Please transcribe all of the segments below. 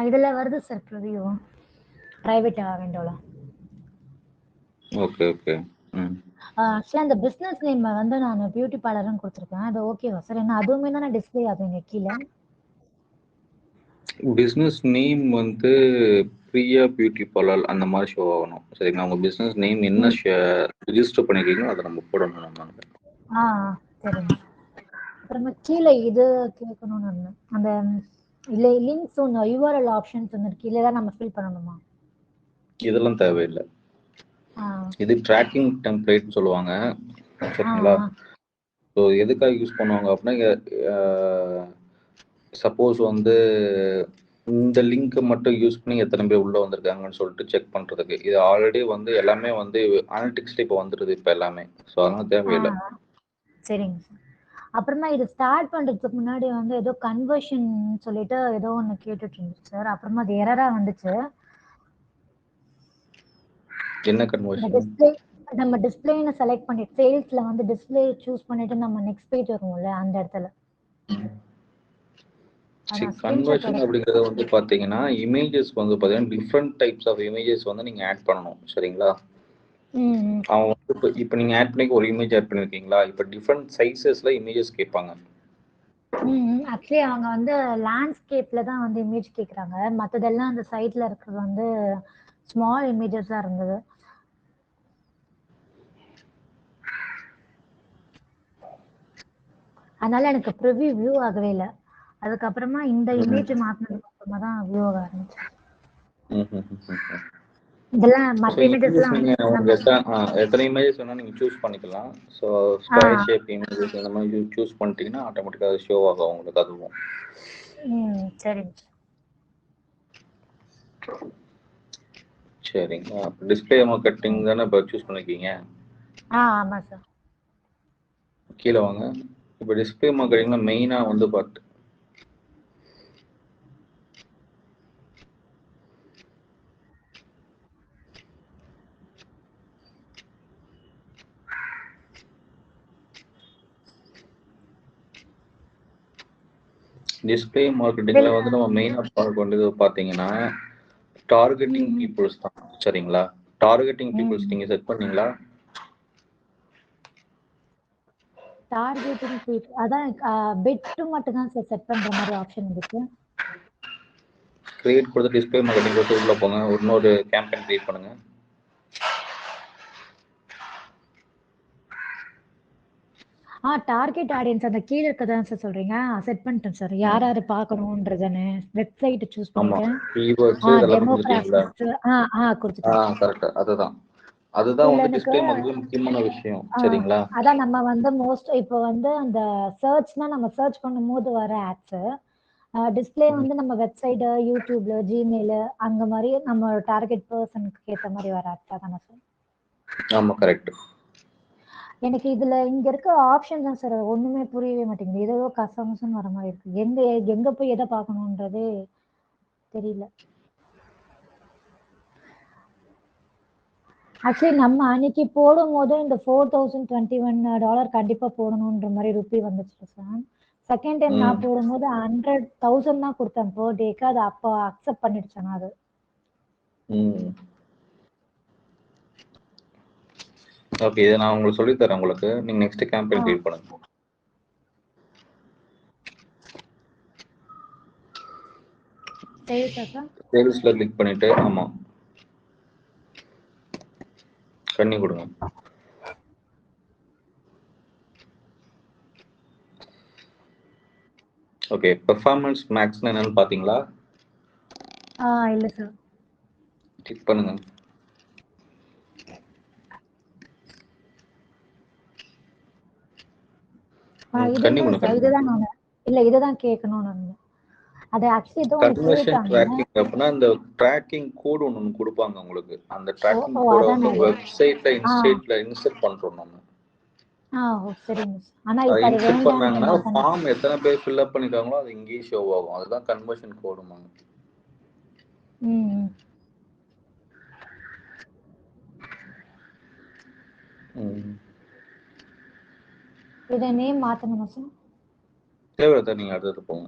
இதுல வருது sir preview private விண்டோல. Okay okay. ஆக்சுவலா அந்த பிசினஸ் நேம் வந்து நான் பியூட்டி பார்லர்னு கொடுத்துருக்கேன். அது ஓகேவா சார்? ஏன்னா அதுவுமே தானே டிஸ்பிளே ஆகுங்க கீழே. பிசினஸ் நேம் வந்து பிரியா பியூட்டி பார்லர் அந்த மாதிரி ஷோ ஆகணும். சரிங்களா? உங்க பிசினஸ் நேம் என்ன ரிஜிஸ்டர் பண்ணிருக்கீங்களோ அதை நம்ம போடணும். நம்ம சரிங்க. அப்புறமா கீழே இது கேட்கணும்னு இருந்தேன். அந்த இல்லை லிங்க்ஸ் ஒன்று யூஆர்எல் ஆப்ஷன்ஸ் ஒன்று இருக்கு, இல்லை தான் நம்ம ஃபில் பண்ணணுமா? இதெல்லாம் தேவையில்லை. இது ட்ராக்கிங் டெம்ப்ளேட் சொல்லுவாங்க. சரிங்களா? ஸோ எதுக்காக யூஸ் பண்ணுவாங்க அப்படின்னா, சப்போஸ் வந்து இந்த லிங்க் மட்டும் யூஸ் பண்ணி எத்தனை பேர் உள்ள வந்திருக்காங்கன்னு சொல்லிட்டு செக் பண்றதுக்கு. இது ஆல்ரெடி வந்து எல்லாமே வந்து அனலிட்டிக்ஸ்ல இப்போ வந்துருது இப்போ எல்லாமே. ஸோ அதெல்லாம் தேவையில்லை. சரிங்க சார். அப்புறமா இது ஸ்டார்ட் பண்றதுக்கு முன்னாடி வந்து ஏதோ கன்வர்ஷன் சொல்லிட்டு ஏதோ ஒன்று கேட்டுட்டு இருந்துச்சு சார். அப்புறமா அது எரரா வந்துச்சு. என்ன கன்வர்ஷன்? டிஸ்ப்ளே நம்ம டிஸ்ப்ளேன்னு செலக்ட் பண்ணி சேல்ஸ்ல வந்து டிஸ்ப்ளே சூஸ் பண்ணிட்டு நம்ம நெக்ஸ்ட் பேஜ் வரும்ல அந்த இடத்துல. கன்வர்ஷன் அப்படிங்கிறது வந்து பாத்தீங்கன்னா இமேஜஸ் வந்து பாத்தீங்கன்னா டிஃப்ரெண்ட் டைப்ஸ் ஆஃப் இமேஜஸ் வந்து நீங்க ஆட் பண்ணணும். சரிங்களா? அவன் வந்து இப்போ நீங்க ஆட் பண்ணி ஒரு இமேஜ் ஆட் பண்ணிருக்கீங்களா? இப்போ டிஃப்ரெண்ட் சைஸஸ்ல இமேஜஸ் கேட்பாங்க. ஆக்சுவலி அவங்க வந்து லேண்ட்ஸ்கேப்ல தான் வந்து இமேஜ் கேக்குறாங்க. மத்ததெல்லாம் அந்த சைட்ல இருக்கிறது வந்து ஸ்மால் இமேஜஸா இருந்தது. அதனால எனக்கு ப்ரிவ்யூ வியூ ஆகவே இல்லை. அதுக்கப்புறமா இந்த இமேஜ் மாத்தினதுக்கு அப்புறமா தான் வியூ ஆக ஆரம்பிச்சு. இதெல்லாம் மற்ற இமேஜஸ்லாம் எத்தனை இமேஜஸ் வேணா நீங்க சூஸ் பண்ணிக்கலாம். ஸோ ஸ்கொயர் ஷேப் இமேஜஸ் இந்த மாதிரி சூஸ் பண்ணிட்டீங்கன்னா ஆட்டோமேட்டிக்கா அது ஷோ ஆகும் உங்களுக்கு அதுவும். சரிங்க. சரிங்க. டிஸ்ப்ளே மார்க்கெட்டிங் தானே இப்போ சூஸ் பண்ணிருக்கீங்க? ஆமா சார். கீழே வாங்க. இப்போ டிஸ்ப்ளே மார்க்கெட்டிங்ல மெயினா வந்து பார்த்து டிஸ்ப்ளே மார்க்கெட்டிங்ல வந்து நம்ம மெயினா பார்க்க வேண்டியது பாத்தீங்கன்னா டார்கெட்டிங் பீப்புள்ஸ் தான். சரிங்களா? டார்கெட்டிங் பீப்புள்ஸ் நீங்க செட் பண்ணீங்களா? டார்கெட்டிங் பீப்புள் அதான் பெட் மட்டும் தான் சார் செட் பண்ற மாதிரி ஆப்ஷன் இருக்கு. கிரியேட் கொடுத்து டிஸ்ப்ளே மார்க்கெட்டிங் கொடுத்து உள்ள போங்க. இன்னொரு கேம்பெயின் கிரியேட் பண்ணுங்க. டார்கெட் ஆடியன்ஸ் அந்த கீழ இருக்கதான் சார் சொல்றீங்க. செட் பண்ணிட்டேன் சார். யார் யாரு பார்க்கணும்ன்றதுன்னு வெப்சைட் சூஸ் பண்ணிட்டேன். கீவேர்ட்ஸ் இதெல்லாம் கொடுத்துட்டீங்களா? கொடுத்துட்டேன். கரெக்ட். அதுதான் வந்து டிஸ்ப்ளே மார்க்கெட்டிங் முக்கியமான விஷயம். சரிங்களா? அதான் நம்ம வந்து மோஸ்ட் இப்போ வந்து அந்த சர்ச்னா நம்ம சர்ச் பண்ணும்போது வர ஆட்ஸ், டிஸ்ப்ளே வந்து நம்ம வெப்சைட், யூடியூப்ல, ஜிமெயில் அங்க மாதிரி நம்ம டார்கெட் பர்சனுக்கு ஏத்த மாதிரி வர ஆட்ஸ் தானே சார்? ஆமா கரெக்ட். எனக்கு இதுல இங்க இருக்க ஆப்ஷன் தான் சார் ஒண்ணுமே புரியவே மாட்டேங்குது. ஏதோ கசமுசன்னு வர மாதிரி இருக்கு. எங்க போய் எதை பார்க்கணும்ன்றதே தெரியல. ஆக்சுவலி நம்ம அன்னைக்கு போடும் போது இந்த $4021 கண்டிப்பா போடணும்ன்ற மாதிரி ருப்பி வந்துச்சு சார். செகண்ட் டைம் நான் போடும்போது 100,000 தான் கொடுத்தேன் பர் டேக்கு. அது அப்போ அக்செப்ட் பண்ணிடுச்சேன் அது. ஓகே, இதை நான் உங்களுக்கு சொல்லி தரேன். உங்களுக்கு நீங்க நெக்ஸ்ட் கேம்பெயின் கிரியேட் பண்ணுங்க. சேல்ஸ்ல கிளிக் பண்ணிட்டு ஆமா கண்ணி கொடுங்க. ஓகே, பெர்ஃபார்மன்ஸ் மேக்ஸ்னா என்னன்னு பாத்தீங்களா? இல்ல சார். கிளிக் பண்ணுங்க. இதுதான் நான் இல்ல இதுதான் கேட்கணும்னு இருந்தேன். அது ஆக்சுவலி ஏதோ கன்வர்ஷன் ட்ராக்கிங் அப்படினா அந்த ட்ராக்கிங் கோட் ஒன்னு கொடுப்பாங்க உங்களுக்கு. அந்த ட்ராக்கிங் கோட வந்து வெப்சைட்ல இன்சர்ட் பண்றோம் நம்ம. சரிங்க. ஆனா இப்ப அது இன்சர்ட் பண்ணாங்கன்னா ஃபார்ம் எத்தனை பேர் ஃபில் அப் பண்ணிருக்காங்களோ அது இங்கேயே ஷோ ஆகும். அதுதான் கன்வர்ஷன் கோடுமாங்க. இத நேம் மாத்தணுமா சார்? தேவையில்லை, நீங்க அடுத்து போங்க.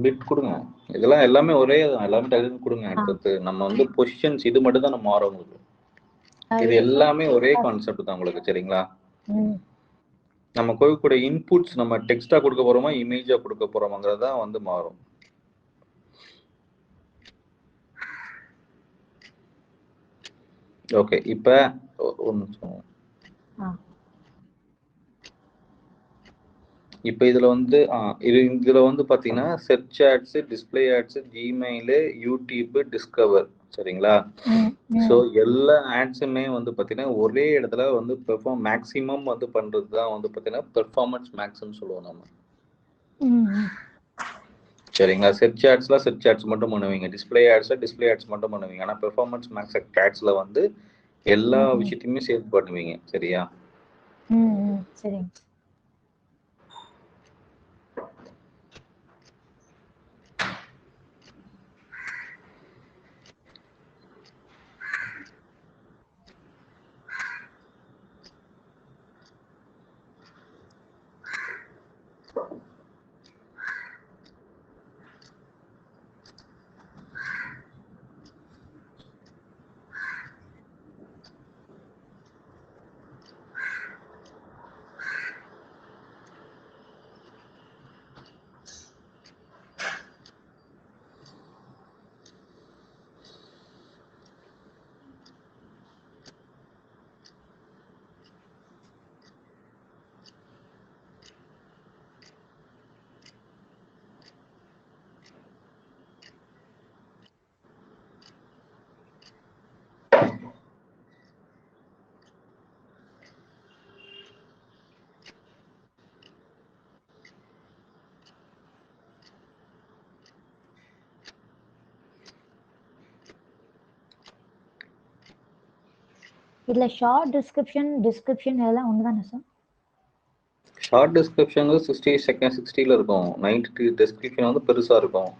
பிட் கொடுங்க. இதெல்லாம் எல்லாமே ஒரே தான், எல்லாமே டைட்டில் கொடுங்க. அடுத்தது நம்ம வந்து பொசிஷன்ஸ் இது மட்டும் தான் நம்ம மாறும் உங்களுக்கு. இது எல்லாமே ஒரே கான்செப்ட் தான் உங்களுக்கு. சரிங்களா? நம்ம கொடுக்கக்கூடிய இன்புட்ஸ் நம்ம டெக்ஸ்டா கொடுக்க போறோமா இமேஜா கொடுக்க போறோமாங்கிறது தான் வந்து மாறும். ஓகே, இப்போ ஒரு நிமிஷம். இப்போ இதுல வந்து இதுல வந்து பாத்தீங்கன்னா search ads, display ads, Gmail, YouTube, discover. சரிங்களா? ஸோ எல்லா ஆட்ஸுமே வந்து பாத்தீங்கன்னா ஒரே இடத்துல வந்து மேக்ஸிமம் வந்து பண்றது தான் வந்து பாத்தீங்கன்னா பெர்ஃபார்மன்ஸ் மேக்ஸ்ன்னு சொல்லுவோம் நம்ம. சரிங்களா? செர்ச் ஆட்ஸ் மட்டும் பண்ணுவீங்க, டிஸ்பிளே ஆட்ஸ் மட்டும் பண்ணுவீங்க. ஆனா பெர்ஃபார்மன்ஸ் மேக்ஸ் ஆட்ஸ்ல வந்து எல்லா விஷயத்தையுமே சேர்த்து பண்ணுவீங்க. சரியா? சரி. இதுல ஷார்ட் டிஸ்கிரிப்ஷன் எல்லாம் ஒண்ணுதானே சார்? ஷார்ட் டிஸ்கிரிப்ஷன் 60 செகண்ட் 60ல இருக்கும். 90 டிஸ்கிரிப்ஷன் வந்து பெருசா இருக்கும்.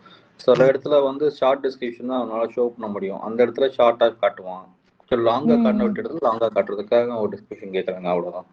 சில இடத்துல வந்து ஷார்ட் டிஸ்கிரிப்ஷன் தான் அவனால ஷோ பண்ண முடியும். அந்த இடத்துல ஷார்ட்டா காட்டுவான். லாங்கா காட்ட விட்ட இடத்துல லாங்கா காட்டுறதுக்காக ஒரு டிஸ்கிரிப்ஷன் கேட்கறாங்க, அவ்வளவுதான்.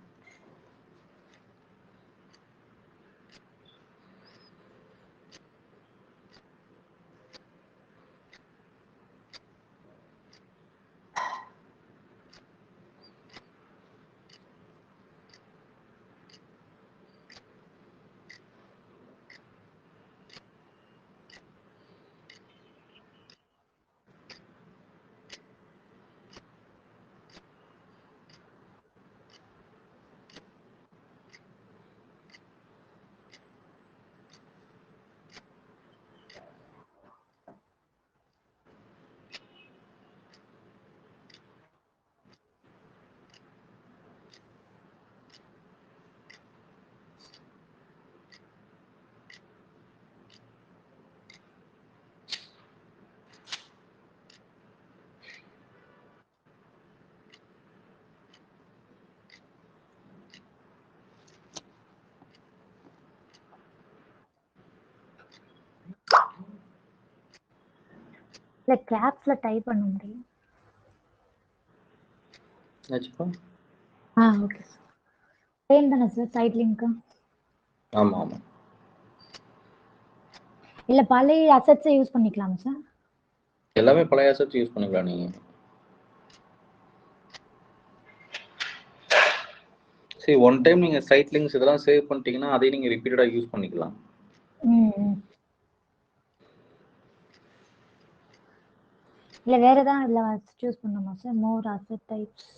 இல்ல கேப்ஸ்ல டைப் பண்ண முடியும். Okay sir. சேம் தானே சார் சைட் லிங்க்? ஆமா ஆமா. இல்ல பழைய அசெட்ஸ் யூஸ் பண்ணிக்கலாம் சார்? எல்லாமே பழைய அசெட்ஸ் யூஸ் பண்ணிக்கலாம் நீங்க. சரி, ஒன் டைம் நீங்க சைட் லிங்க்ஸ் இதெல்லாம் சேவ் பண்ணிட்டீங்கன்னா அதை நீங்க ரிப்பீட்டடா யூஸ் பண்ணிக்கலாம். இல்ல வேற ஏதாவது இல்ல சூஸ் பண்ணணுமா சார்? மோர் அசெட் டைப்ஸ்,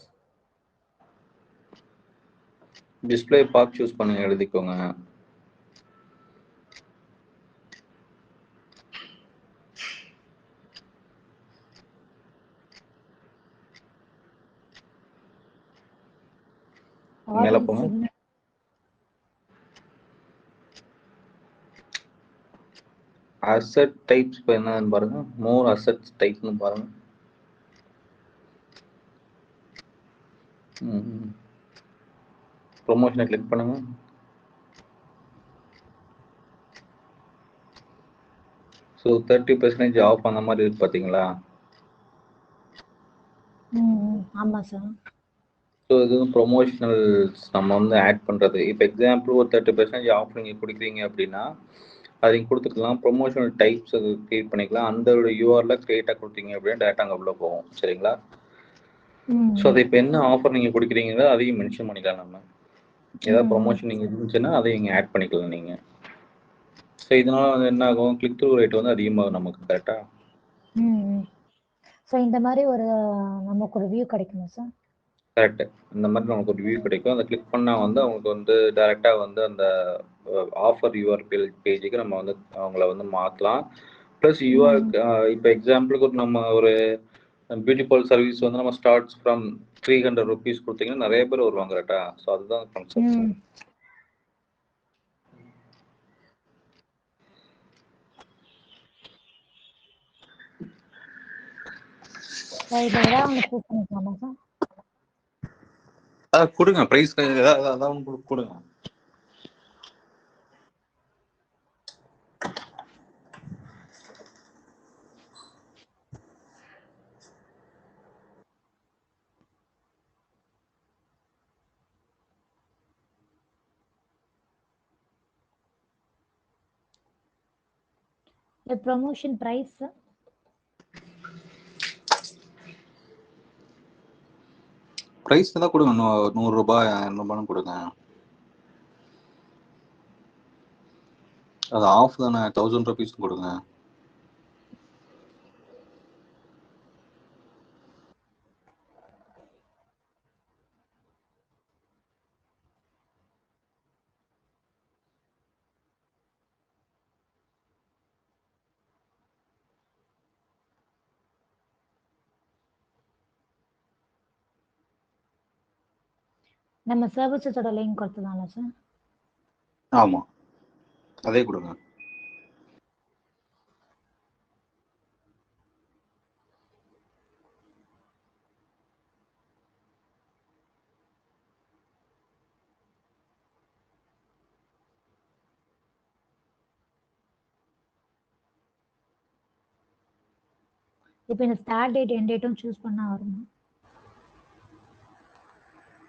டிஸ்ப்ளே பாத் சூஸ் பண்ணுங்க, எழுதிக்கோங்க. மேல போங்க. அசெட் டைப்ஸ் என்னன்னு பாருங்க. மோர் அசெட்ஸ் டைப்னு பாருங்க. ப்ரொமோஷனை கிளிக் பண்ணுங்க. ஸோ 30% ஆஃப் அந்த மாதிரி இருக்கு பார்த்தீங்களா? ஆமா சார். ஸோ இது ப்ரொமோஷனல்ஸ் நம்ம வந்து ஆட் பண்ணுறது. இப்போ எக்ஸாம்பிள் ஒரு 30% ஆஃப் நீங்கள் கொடுக்குறீங்க அப்படின்னா அது நீங்கள் கொடுத்துக்கலாம். ப்ரொமோஷனல் டைப்ஸ் அது கிரியேட் பண்ணிக்கலாம். அந்த யூஆரில் கிரியேட்டாக கொடுத்தீங்க அப்படின்னா டேட்டா அங்கே உள்ள போகும். சரிங்களா? ஸோ அது இப்போ என்ன ஆஃபர் நீங்கள் கொடுக்குறீங்களோ அதையும் மென்ஷன் பண்ணிக்கலாம். நம்ம ஏதாவது ப்ரொமோஷன் நீங்கள் இருந்துச்சுன்னா அதையும் நீங்கள் ஆட் பண்ணிக்கலாம் நீங்கள். ஸோ இதனால் வந்து என்ன ஆகும், கிளிக் த்ரூ ரேட் வந்து அதிகமாகும் நமக்கு. கரெக்டாக? ஸோ இந்த மாதிரி நமக்கு ஒரு வியூ கிடைக்குமா சார்? கரெக்டு. இந்த மாதிரி நமக்கு ஒரு வியூ கிடைக்கும். அதை கிளிக் பண்ணால் வந்து அவங்களுக்கு வந்து டைரெக்டாக வந்து அந்த ஆஃபர் யூஆர் பேஜுக்கு நம்ம வந்து அவங்கள வந்து மாற்றலாம். ப்ளஸ் யூஆர் இப்போ எக்ஸாம்பிளுக்கு நம்ம ஒரு பியூட்டி பார்லர் சர்வீஸ் வந்து நம்ம ஸ்டார்ட்ஸ் ஃப்ரம் 300 rupees கொடுத்தீங்கன்னா நிறைய பேர் வருவாங்க. கரெக்டா? ஸோ அதுதான் கான்செப்ட். கொடுங்க பிரைஸ் ஏதாவது கொடுங்க. The promotion price பிரைஸ் தான் கொடுங்க. 100 ரூபாய் 200 ரூபாய் கொடுங்க. அது ஆஃப் தானே, 1000 rupees கொடுங்க. நம்ம சர்வீஸோட லிங்க் கொடுத்ததால சார். ஆமா, அதே கொடுங்க. இப்போ இந்த ஸ்டார்ட் டேட் எண்ட் டேட்டும் சூஸ் பண்ணா வருமா?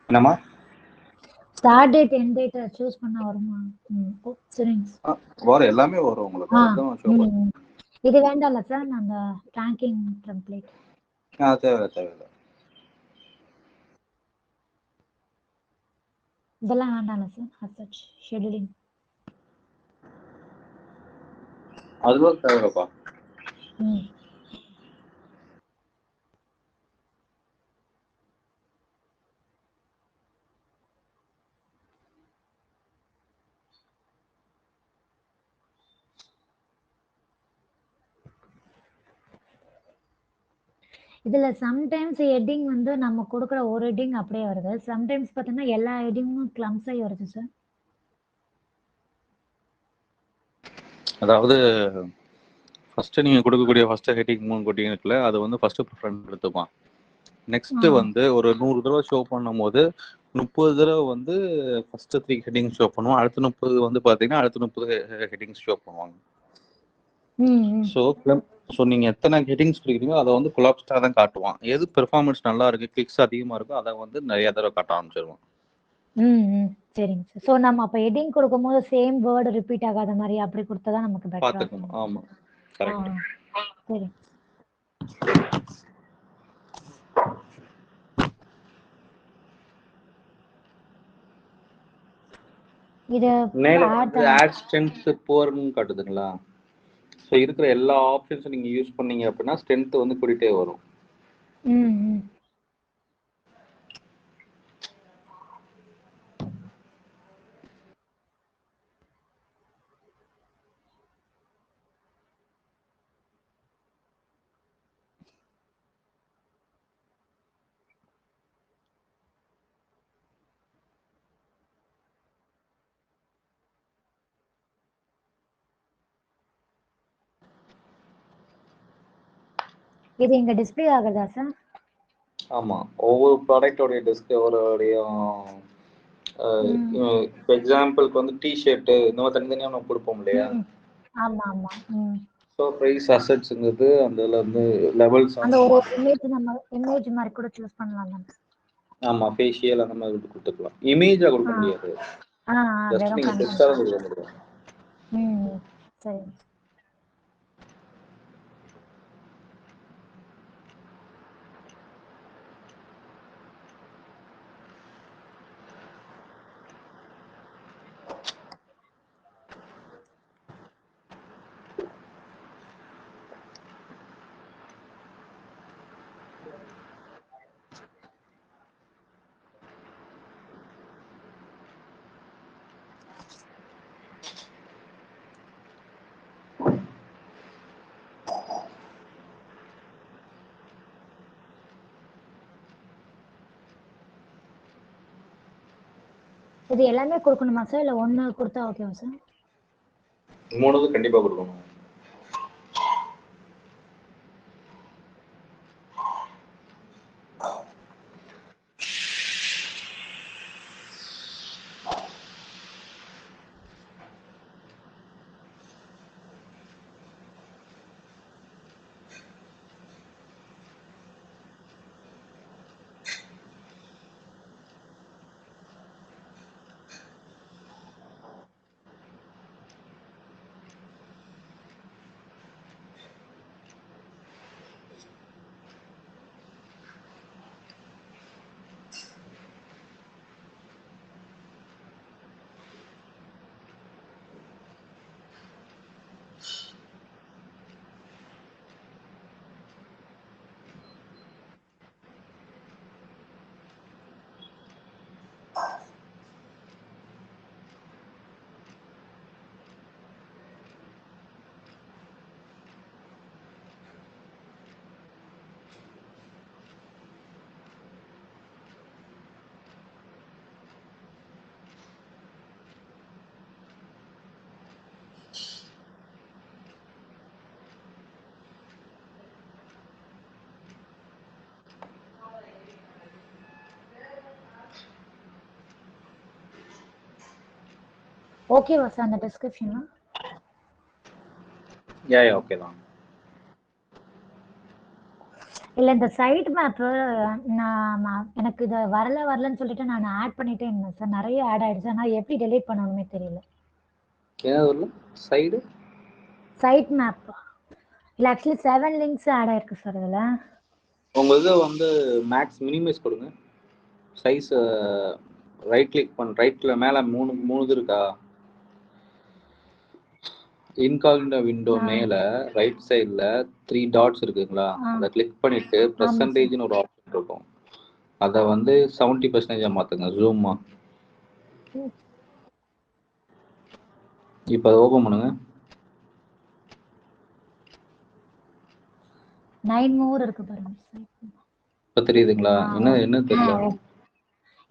என்னமா? Start date end date choose பண்ணா வருமா? சரிங்க. வர எல்லாமே வரும் உங்களுக்கு. இது வேண்டாம்ல சார் அந்த ட்ராக்கிங் டெம்ப்ளேட்? தேவையில்லை. இதெல்லாம் வேண்டாம்ல சார்? அசச் ஷெட்யூலிங் அதுவும் தேவைப்பா. இதுல சம்டைம்ஸ் ஹெட்டிங் வந்து நம்ம கொடுக்குற ஒரு ஹெட்டிங் அப்படியே வருது. சம்டைம்ஸ் பார்த்தீங்கன்னா எல்லா ஹெட்டிங்கும் கிளம்ஸ் ஆகி வருது சார். அதாவது ஃபர்ஸ்ட் நீங்க கொடுக்கக்கூடிய ஃபர்ஸ்ட் ஹெட்டிங் 3 ஹெட்டிங் இருக்குல்ல, அது வந்து ஃபர்ஸ்ட் ப்ரிஃபரன்ஸ் எடுத்துப்பான். நெக்ஸ்ட் வந்து ஒரு 100 தடவை ஷோ பண்ணும்போது 30 தடவை வந்து ஃபர்ஸ்ட் 3 ஹெட்டிங் ஷோ பண்ணுவோம். அடுத்த 30 வந்து பாத்தீங்கன்னா அடுத்த 30 ஹெட்டிங்ஸ் ஷோ பண்ணுவாங்க. ஸோ நீங்க எத்தனை ஹெட்டிங்ஸ் கொடுக்குறீங்களோ அதை வந்து கொலாப்ஸ்டா தான் காட்டுவான். எது பெர்ஃபார்மன்ஸ் நல்லா இருக்கு, கிளிக்ஸ் அதிகமா இருக்கும், அதை வந்து நிறைய தடவை காட்ட ஆரம்பிச்சிருவான். சரிங்க சார். ஸோ நம்ம அப்போ ஹெட்டிங் கொடுக்கும்போது சேம் வேர்டு ரிப்பீட் ஆகாத மாதிரி அப்படி கொடுத்தா தான் நமக்கு பெட்டரா இருக்கும். பார்த்துக்கணும். ஆமா, கரெக்ட். சரி. இது ஆட் ஸ்ட்ரென்த் புவர்னு காட்டுதுங்களா? ஸோ இருக்கிற எல்லா ஆப்ஷன்ஸும் நீங்க யூஸ் பண்ணீங்க அப்படின்னா ஸ்ட்ரென்த் வந்து கூட்டிகிட்டே வரும். இது இங்க டிஸ்ப்ளே ஆகுதா சார்? ஆமா, ஒவ்வொரு ப்ராடக்ட்டோட டிஸ்கவரோடைய இப்போ எக்ஸாம்பிளுக்கு வந்து டி-ஷர்ட் இந்த மாதிரி தனித்தனியாக நம்ம கொடுப்போம் இல்லையா? ஆமா ஆமா. ஸோ ப்ரைஸ் அசெட்ஸ்ங்கிறது அந்த இதில் வந்து லெவல்ஸ் அந்த ஒரு இமேஜ் நம்ம இமேஜ் மாதிரி கூட சூஸ் பண்ணலாம். ஆமா, ஃபேஷியல் அந்த மாதிரி கொடுத்துக்கலாம். இமேஜா கொடுக்க முடியாது. ஜஸ்ட் நீங்க டெக்ஸ்டா கொடுக்க முடியும். சரி. இது எல்லாமே கொடுக்கணுமா சார், இல்ல ஒண்ணு கொடுத்தா ஓகேவா சார்? 3 கண்டிப்பா கொடுக்கணும். ஓகேவா சார் அந்த டிஸ்கிரிப்ஷன்? யா ஓகே தான். இல்ல இந்த சைட் மேப் எனக்கு இது வரலன்னு சொல்லிட்டு நான் ஆட் பண்ணிட்டே இருந்தேன் சார். நிறைய ஆட் ஆயிடுச்சு. ஆனா எப்படி டெலீட் பண்ணணுமே தெரியல. ஏதாவது வரல சைடு சைட் மேப் இல்ல ஆக்சுவலி 7 லிங்க்ஸ் ஆட் ஆயிருக்கு சார் இதுல. உங்க இது வந்து மேக்ஸ் மினிமைஸ் கொடுங்க. சைஸ் ரைட் கிளிக் பண்ண ரைட்ல மேல 3 இது இருக்கா? இன்காக்னிட்டோ விண்டோ மேல ரைட் சைடுல 3 டாட்ஸ் இருக்குங்களா? அதை கிளிக் பண்ணிட்டு பெர்சன்டேஜ்னு ஒரு ஆப்ஷன் இருக்கும். அதை வந்து 70% மாத்துங்க ஜூமா. இப்போ அதை ஓபன் பண்ணுங்க. 9 மோர் இருக்கு பாருங்க. இப்போ தெரியுதுங்களா? என்ன தெரியல?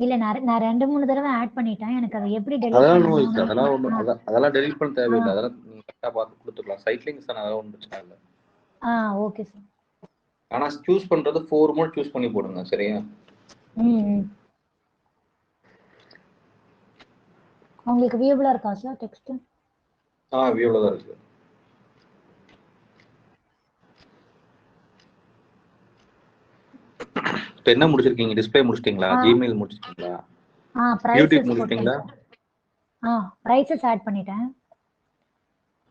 இல்ல நான் 2-3 தடவை ஆட் பண்ணிட்டேன். எனக்கு அதை எப்படி டெலீட் பண்ணனும்? அதெல்லாம் டெலீட் பண்ண தேவையில்லை. அதெல்லாம் நீங்க கரெக்ட்டா பார்த்து கொடுத்துக்கலாம். சைட் லிங்க்ஸ் தான, அதெல்லாம் ஒண்ணும் பிரச்சனை இல்லை. Okay sir. ஆனா சூஸ் பண்றது 4 மோட் சூஸ் பண்ணி போடுங்க. சரியா? உங்களுக்கு வியூபிளா இருக்கா சார் டெக்ஸ்ட்? வியூல தான் இருக்கு. இப்போ என்ன முடிச்சிருக்கீங்க? டிஸ்ப்ளே முடிச்சிட்டீங்களா? ஜிமெயில் முடிச்சிட்டீங்களா? யூடியூப் முடிச்சிட்டீங்களா? பிரைசஸ் ஆட் பண்ணிட்டேன்.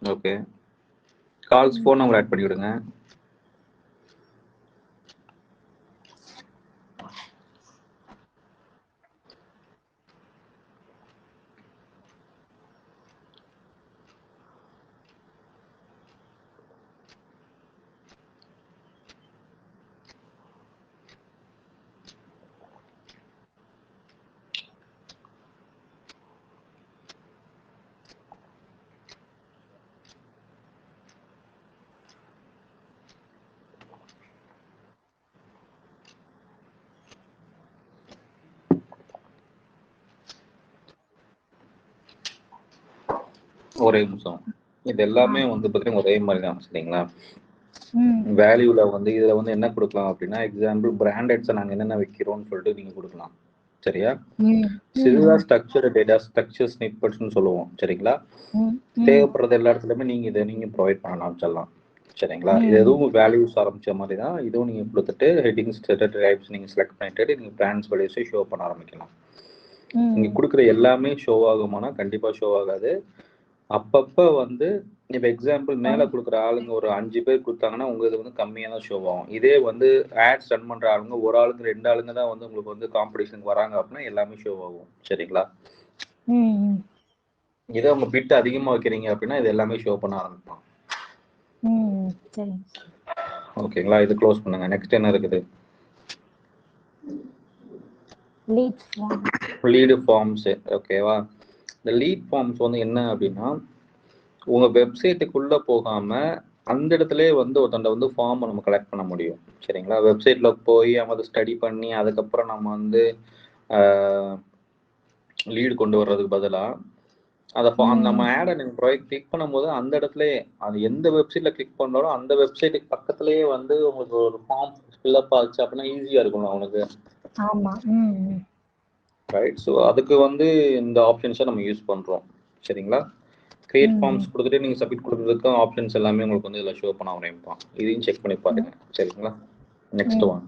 Okay. Calls phone number add பண்ணி விடுங்க. ஒரே நிமிஷம். இது எல்லாமே வந்து பார்த்தீங்கன்னா ஒரே மாதிரி தான். சரிங்களா? வேல்யூல வந்து இதுல வந்து என்ன கொடுக்கலாம் அப்படின்னா, எக்ஸாம்பிள் பிராண்டட்ஸை நாங்கள் என்னென்ன வைக்கிறோம்னு சொல்லிட்டு நீங்க கொடுக்கலாம். சரியா? இதுதான் ஸ்ட்ரக்சர் டேட்டா ஸ்ட்ரக்சர் ஸ்னிப்பெட்ஸ்னு சொல்லுவோம். சரிங்களா? தேவைப்படுறது எல்லா இடத்துலையுமே நீங்க ப்ரொவைட் பண்ணலாம் சொல்லலாம். சரிங்களா? இது எதுவும் வேல்யூஸ் ஆரம்பிச்ச மாதிரி தான் இதுவும் நீங்க கொடுத்துட்டு ஹெட்டிங்ஸ் டைப்ஸ் நீங்க செலக்ட் பண்ணிட்டு நீங்க பிராண்ட்ஸ் வேல்யூஸை ஷோ பண்ண ஆரம்பிக்கலாம். நீங்க கொடுக்குற எல்லாமே ஷோ ஆகுமானா கண்டிப்பா ஷோ ஆகாது. அப்பப்ப வந்து இப்ப எக்ஸாம்பிள் மேல கொடுக்குற ஆளுங்க ஒரு 5 பேர் கொடுத்தாங்கன்னா உங்க இது வந்து கம்மியா தான் ஷோ ஆகும். இதே வந்து ஆட்ஸ் ரன் பண்ற ஆளுங்க ஒரு ஆளுங்க 2 ஆளுங்க தான் வந்து உங்களுக்கு வந்து காம்படிஷனுக்கு வராங்க அப்படின்னா எல்லாமே ஷோ ஆகும். சரிங்களா? இதே உங்க பிட் அதிகமா வைக்கிறீங்க அப்படின்னா இது எல்லாமே ஷோ பண்ண ஆரம்பிப்பான். சரி. ஓகேங்களா? இது க்ளோஸ் பண்ணுங்க. நெக்ஸ்ட் என்ன இருக்குது? Lead forms. ஓகேவா? இந்த லீட் ஃபார்ம்ஸ் வந்து என்ன அப்படின்னா உங்க வெப்சைட்டுக்குள்ள போகாம அந்த இடத்துலயே வந்து ஒருத்தண்ட வந்து ஃபார்ம் நம்ம கலெக்ட் பண்ண முடியும். சரிங்களா? வெப்சைட்ல போய் அவங்க ஸ்டடி பண்ணி அதுக்கப்புறம் நம்ம வந்து லீடு கொண்டு வர்றதுக்கு பதிலா அதை நம்ம ஆடை நீங்க கிளிக் பண்ணும்போது அந்த இடத்துலயே அது எந்த வெப்சைட்ல கிளிக் பண்ணாலும் அந்த வெப்சைட்டுக்கு பக்கத்துலயே வந்து உங்களுக்கு ஒரு ஃபார்ம் ஃபில்அப் ஆச்சு அப்படின்னா ஈஸியா இருக்கும் அவனுக்கு. ஆமா. ரைட். ஸோ அதுக்கு வந்து இந்த ஆப்ஷன்ஸை நம்ம யூஸ் பண்றோம். சரிங்களா? கிரியேட் ஃபார்ம்ஸ் கொடுத்துட்டு நீங்க சப்மிட் கொடுக்கறதுக்கு ஆப்ஷன்ஸ் எல்லாமே உங்களுக்கு வந்து இதில் ஷோ பண்ண ஆரம்பிப்பான். இதையும் செக் பண்ணி பாருங்க. சரிங்களா? நெக்ஸ்ட் ஒன்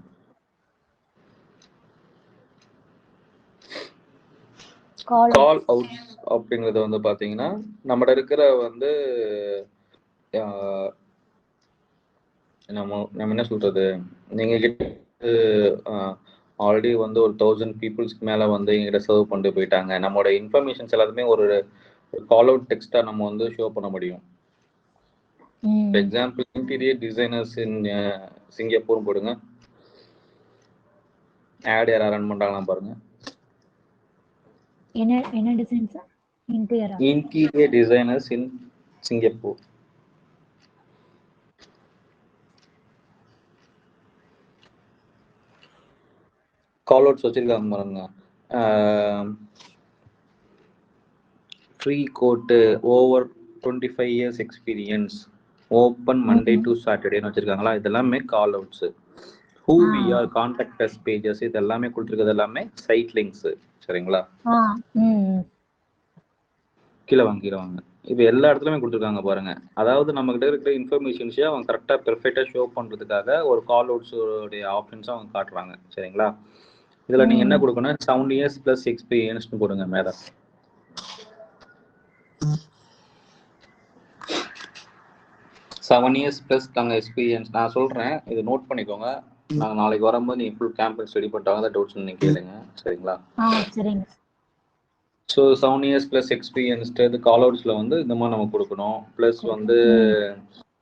கால் அவுட் அப்படிங்கிறது வந்து பாத்தீங்கன்னா நம்மட இருக்கிற வந்து நம்ம என்ன சொல்றது, நீங்க ஆல்ரெடி வந்து ஒரு 1000 பீப்புள்ஸ்க்கு மேல வந்து எங்கிட்ட சர்வ் பண்ணிட்டு போயிட்டாங்க. நம்மளோட இன்ஃபர்மேஷன்ஸ் எல்லாத்துமே ஒரு கால் அவுட் டெக்ஸ்டா நம்ம வந்து ஷோ பண்ண முடியும். Example interior designers in Singapore போடுங்க. ஆட் யாரா ரன் பண்றாங்களா பாருங்க. என்ன designs? Interior designers in Singapore. Call outs வச்சிருக்காங்க பாருங்க. Free quote, over 25 years experience, open Monday to சாட்டர்டேன்னு வச்சிருக்காங்களா? இதெல்லாமே call outs. Who we are, contact us pages, இது எல்லாமே கொடுத்துருக்கிறது எல்லாமே சைட் லிங்க்ஸ். சரிங்களா? கீழே வாங்க. இது எல்லா இடத்துலயுமே கொடுத்துருக்காங்க பாருங்க. அதாவது நம்ம கிட்ட இருக்கிற இன்ஃபர்மேஷன்ஸே அவங்க கரெக்டா பெர்ஃபெக்டா ஷோ பண்றதுக்காக ஒரு கால் அவுட்ஸ் உடைய ஆப்ஷன்ஸ் அவங்க காட்டுறாங்க. சரிங்களா? இதுல நீங்க என்ன கொடுக்கணும், 7 years plus experience கொடுங்க மேல. செவன் இயர்ஸ் பிளஸ் நாங்கள் எக்ஸ்பீரியன்ஸ் நான் சொல்கிறேன், இது நோட் பண்ணிக்கோங்க. நாங்கள் நாளைக்கு வரும்போது நீங்கள் ஃபுல் கேம்பஸ் ஸ்டடி பண்ணிட்டாங்க தான் டவுட்ஸ் நீங்கள் கேளுங்க. சரிங்களா? சரிங்க. ஸோ 7 years ப்ளஸ் எக்ஸ்பீரியன்ஸ்டு இது கால் அவுட்ஸில் வந்து இந்த மாதிரி நம்ம கொடுக்கணும். ப்ளஸ் வந்து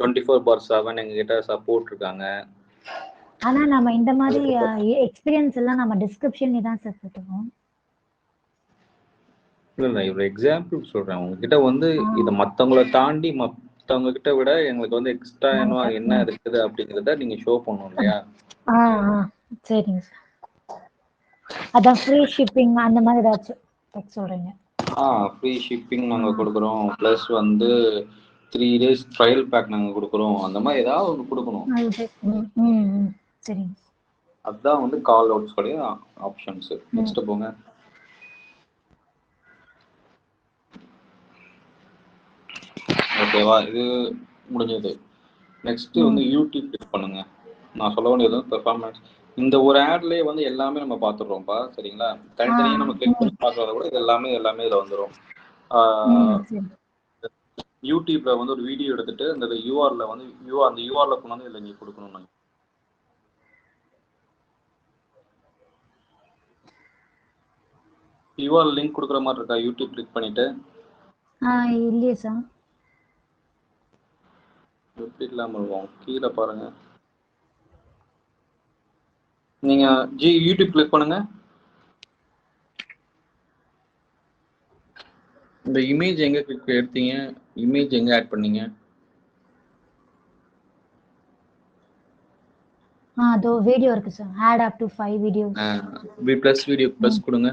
24/7 எங்ககிட்ட சப்போர்ட் இருக்காங்க. ஆனா நம்ம இந்த மாதிரி எக்ஸ்பீரியன்ஸ் எல்லாம் நம்ம டிஸ்கிரிப்ஷன்ல தான் சார் போட்டுருவோம். இல்லை ஒரு எக்ஸாம்பிள் சொல்கிறேன் உங்ககிட்ட வந்து இதை மற்றவங்கள தாண்டி மற்றவங்க கிட்ட விட எங்களுக்கு வந்து எக்ஸ்ட்ரா என்ன இருக்குது அப்படிங்கிறத நீங்க ஷோ பண்ணணும் இல்லையா? சரிங்க சார். அதான் ஃப்ரீ ஷிப்பிங் அந்த மாதிரி ஏதாச்சும் சொல்றீங்க? ஃப்ரீ ஷிப்பிங் நாங்க கொடுக்குறோம். ப்ளஸ் வந்து 3 days ட்ரையல் பேக் நாங்க கொடுக்குறோம். அந்த மாதிரி ஏதாவது ஒன்று கொடுக்கணும். சரிங்க. அதுதான் வந்து கால் அவுட்ஸ் உடைய ஆப்ஷன்ஸ். நெக்ஸ்ட் போங்க. ஓகேவா? இது முடிஞ்சது. நெக்ஸ்ட் வந்து யூடியூப் கிளிக் பண்ணுங்க. நான் சொல்ல வேண்டியது பெர்ஃபார்மன்ஸ். இந்த ஒரு ஆட்லயே வந்து எல்லாமே நம்ம பார்த்துடுறோம்ப்பா. சரிங்களா? தனித்தனியாக நம்ம கிளிக் பண்ணி பார்க்கறத கூட இது எல்லாமே இதில் வந்துடும். யூடியூப்ல வந்து ஒரு வீடியோ எடுத்துட்டு அந்த யூஆர்ல வந்து அந்த யூஆர்ல கொண்டு இதில் நீங்க கொடுக்கணும். நாங்கள் யூஆர் லிங்க் கொடுக்குற மாதிரி இருக்கா? யூடியூப் கிளிக் பண்ணிட்டு இல்லையே சார். எப்படி இல்லாமல் இருக்கும்? கீழே பாருங்க. நீங்க யூடியூப் கிளிக் பண்ணுங்க. இந்த இமேஜ் எங்க கிளிக் எடுத்தீங்க? இமேஜ் எங்க ஆட் பண்ணீங்க? அதோ வீடியோ இருக்கு sir. Add up to 5 videos. Plus video plus கொடுங்க.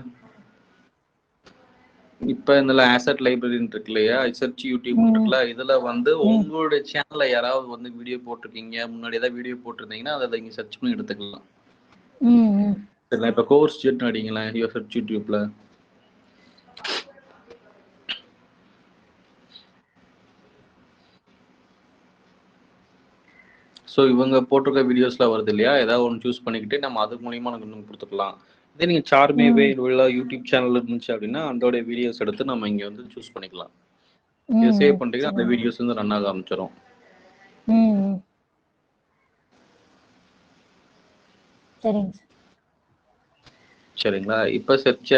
இப்போ இதில் ஆசட் லைப்ரரின்னு இருக்கு இல்லையா? சர்ச் யூடியூப் இருக்குல்ல, இதில் வந்து உங்களுடைய சேனலில் யாராவது வந்து வீடியோ போட்டிருக்கீங்க, முன்னாடி ஏதாவது வீடியோ போட்டிருந்தீங்கன்னா அதை இங்கே சர்ச் பண்ணி எடுத்துக்கலாம். சரிங்களா? இப்போ கோர்ஸ் செட் அடிங்களா சர்ச் யூடியூப்ல. ஸோ இவங்க போட்டிருக்க வீடியோஸ்லாம் வருது இல்லையா? ஏதாவது ஒன்று சூஸ் பண்ணிக்கிட்டு நம்ம அது மூலியமா நமக்கு கொடுத்துக்கலாம். இதே நீங்கள் சார்மேவே உள்ள யூடியூப் சேனல் இருந்துச்சு அப்படின்னா அதோட வீடியோஸ் எடுத்து நம்ம இங்கே வந்து சூஸ் பண்ணிக்கலாம். இதை சேவ் பண்ணிட்டீங்கன்னா அந்த வீடியோஸ் வந்து ரன் ஆக ஆரம்பிச்சிடும். சரிங்களா? இப்போ செர்ச்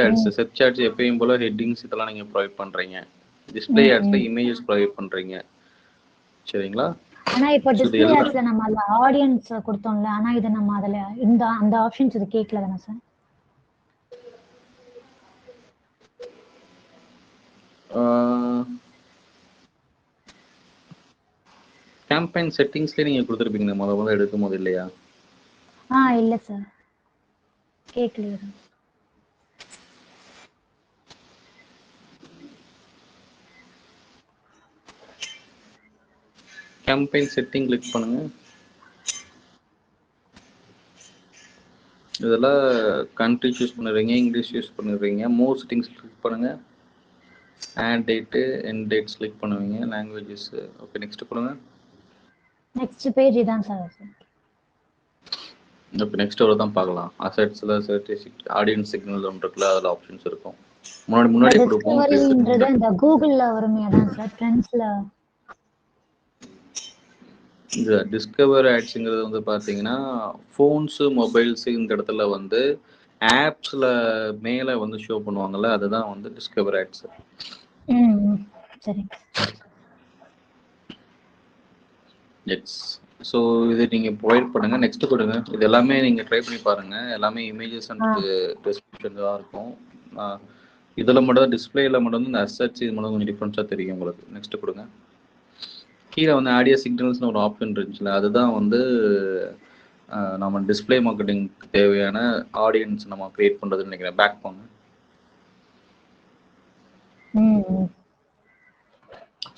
ஆட்ஸ் எப்பயும் போல ஹெட்டிங்ஸ் இதெல்லாம் நீங்க ப்ரொவைட் பண்றீங்க. டிஸ்ப்ளே ஆட்ஸ்ல இமேஜஸ் ப்ரொவைட் பண்றீங்க. சரிங்களா? ஆனா இப்போ டிஸ்ப்ளே ஆட்ஸ்ல நம்ம அந்த ஆடியன்ஸ் கொடுத்தோம்ல, ஆனா இது நம்ம அதுல அந்த ஆப்ஷன்ஸ் இது கேட்கல தானே சார்? கேம்பெயின் செட்டிங்ஸ்ல நீங்க கொடுத்துருப்பீங்க முதல்ல எடுக்கும் போது இல்லையா? இல்ல சார், கேட்கலையே. கேம்பெயின் செட்டிங் கிளிக் பண்ணுங்க. இதெல்லாம் கண்ட்ரி சூஸ் பண்ணுறீங்க, இங்கிலீஷ் யூஸ் பண்ணுறீங்க. மோர் செட்டிங்ஸ் கிளிக் பண்ணுங்க. Add date, end dates click பண்ணுவீங்க. லாங்குவேஜஸ் ஓகே, நெக்ஸ்ட் கொடுங்க. நெக்ஸ்ட் பேஜ் இதான் சார். இப்போ நெக்ஸ்ட் ஒரு தான் பார்க்கலாம். அசெட்ஸ்ல ஆடியன்ஸ் சிக்னல் ஒன்று இருக்குல்ல, அதில் ஆப்ஷன்ஸ் இருக்கும். முன்னாடி கொடுப்போம். இந்த கூகுள்ல வருமே அதான் சார், ட்ரெண்ட்ஸ்ல. இந்த டிஸ்கவர் ஆட்ஸ்ங்கிறது வந்து பார்த்தீங்கன்னா ஃபோன்ஸு மொபைல்ஸ் இந்த இடத்துல வந்து ஆப்ஸ்ல மேலே வந்து ஷோ பண்ணுவாங்கல்ல, அதுதான் வந்து டிஸ்கவர் ஆட்ஸ். சரி. எஸ். ஸோ இது நீங்கள் ப்ரொவைட் பண்ணுங்க. நெக்ஸ்ட் கொடுங்க. இது எல்லாமே நீங்கள் ட்ரை பண்ணி பாருங்க. எல்லாமே இமேஜஸ் அண்ட் டிஸ்கிரிப்ஷன் தான் இருக்கும். இதில் மட்டும் தான் டிஸ்பிளேல மட்டும் வந்து இந்த அசட்ஸ் இது மட்டும் கொஞ்சம் டிஃப்ரென்ஸாக தெரியும் உங்களுக்கு. நெக்ஸ்ட் கொடுங்க. கீழே வந்து ஆடியோ சிக்னல்ஸ்னு ஒரு ஆப்ஷன் இருந்துச்சுல, அதுதான் வந்து நம்ம டிஸ்பிளே மார்க்கெட்டிங்க்கு தேவையான ஆடியன்ஸ் நம்ம கிரியேட் பண்ணுறதுன்னு நினைக்கிறேன். பேக் போங்க.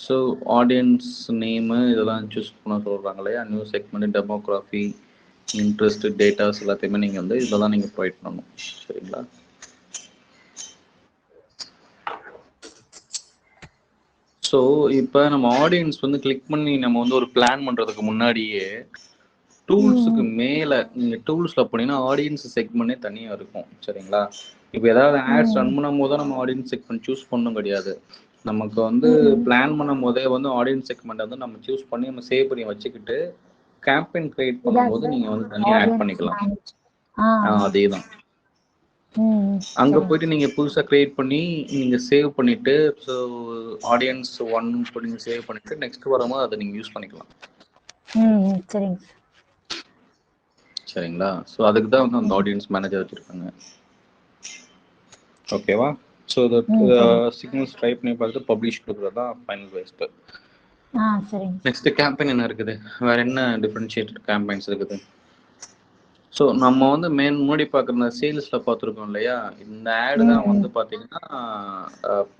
ஸோ ஆடியன்ஸ் நேமு இதெல்லாம் சூஸ் பண்ண சொல்கிறாங்க இல்லையா? New segment, demography, interest, datas எல்லாத்தையுமே நீங்கள் வந்து இதெல்லாம் நீங்கள் ப்ரொவைட் பண்ணணும். சரிங்களா? ஸோ இப்போ நம்ம ஆடியன்ஸ் வந்து கிளிக் பண்ணி நம்ம வந்து ஒரு பிளான் பண்ணுறதுக்கு முன்னாடியே டூல்ஸுக்கு மேலே நீங்கள் டூல்ஸில் போனீங்கன்னா ஆடியன்ஸ் செக்மெண்ட்டே தனியாக இருக்கும். சரிங்களா? இப்போ ஏதாவது ஆட்ஸ் ரன் பண்ணும் போது நம்ம ஆடியன்ஸ் செக்மெண்ட் சூஸ் பண்ணணும் கிடையாது. நமக்கு வந்து பிளான் பண்ணும் போதே வந்து ஆடியன்ஸ் செக்மெண்ட் வந்து நம்ம சூஸ் பண்ணி நம்ம சேவ் பண்ணி வச்சுக்கிட்டு கேம்பெயின் கிரியேட் பண்ணும்போது நீங்கள் வந்து தனியாக ஆட் பண்ணிக்கலாம். அதே தான். அங்கே போயிட்டு நீங்கள் புதுசாக கிரியேட் பண்ணி நீங்கள் சேவ் பண்ணிவிட்டு, ஸோ ஆடியன்ஸ் 1 இப்போ நீங்கள் சேவ் பண்ணிவிட்டு நெக்ஸ்ட் வரும்போது அதை நீங்கள் யூஸ் பண்ணிக்கலாம். சரிங்க. சரிங்களா? ஸோ அதுக்கு தான் வந்து அந்த ஆடியன்ஸ் மேனேஜர் வச்சுருக்காங்க. ஓகேவா? ஸோ சிக்னல்ஸ் ட்ரை பண்ணி பார்த்துட்டு பப்ளிஷ் கொடுக்குறது தான் ஃபைனல் வேஸ்ட்டு. நெக்ஸ்ட் கேம்பெயின் என்ன இருக்குது? வேற என்ன டிஃப்ரென்ஷியேட்டட் கேம்பெயின்ஸ் இருக்குது? ஸோ நம்ம வந்து முன்னாடி பார்க்குற சேல்ஸில் பார்த்துருக்கோம் இல்லையா? இந்த ஆடு தான் வந்து பார்த்தீங்கன்னா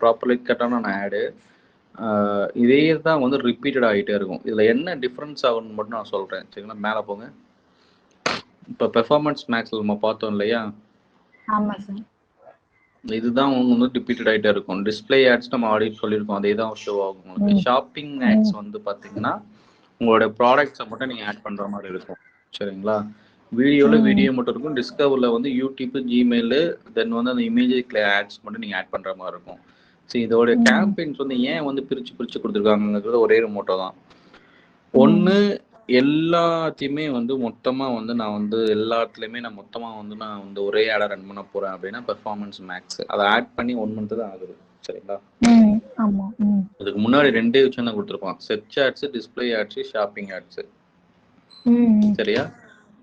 ப்ராப்பர்லி கட்டான ஆடு. இதே தான் வந்து ரிப்பீட்டட் ஆகிட்டே இருக்கும். இதில் என்ன டிஃப்ரென்ஸ் ஆகும்னு மட்டும் நான் சொல்கிறேன். சரிங்களா? மேலே போங்க. இப்போ பெர்ஃபார்மன்ஸ் மேக்ஸில் நம்ம பார்த்தோம் இல்லையா? இதுதான் வந்து ரிப்பீட்டட் ஆகிட்டே இருக்கும். டிஸ்பிளே ஆட்ஸ் நம்ம ஆல்ரெடி சொல்லியிருக்கோம், அதே தான் ஷோ ஆகும் உங்களுக்கு. ஷாப்பிங் ஆட்ஸ் வந்து பார்த்தீங்கன்னா உங்களோட ப்ராடக்ட்ஸை மட்டும் நீங்கள் ஆட் பண்ணுற மாதிரி இருக்கும். சரிங்களா? வீடியோவில் வீடியோ மட்டும் இருக்கும். டிஸ்கவரில் வந்து யூடியூப், ஜிமெயிலு, தென் வந்து அந்த இமேஜ் ஆட்ஸ் மட்டும் நீங்கள் ஆட் பண்ணுற மாதிரி இருக்கும். சரி, இதோட கேம்பெயின்ஸ் வந்து ஏன் வந்து பிரித்து கொடுத்துருக்காங்கிறது ஒரே ஒரு மோட்டோ தான். ஒன்று, எல்லாத்தையுமே வந்து மொத்தமாக வந்து நான் வந்து எல்லாத்துலேயுமே நான் வந்து ஒரே ஆடை ரன் பண்ண போகிறேன் அப்படின்னா பெர்ஃபார்மன்ஸ் மேக்ஸ் அதை ஆட் பண்ணி 1 month தான் ஆகுது. சரிங்களா? இதுக்கு முன்னாடி 2 விஷயம் தான் கொடுத்துருப்பான். Search ads, display ads, shopping ads. சரியா?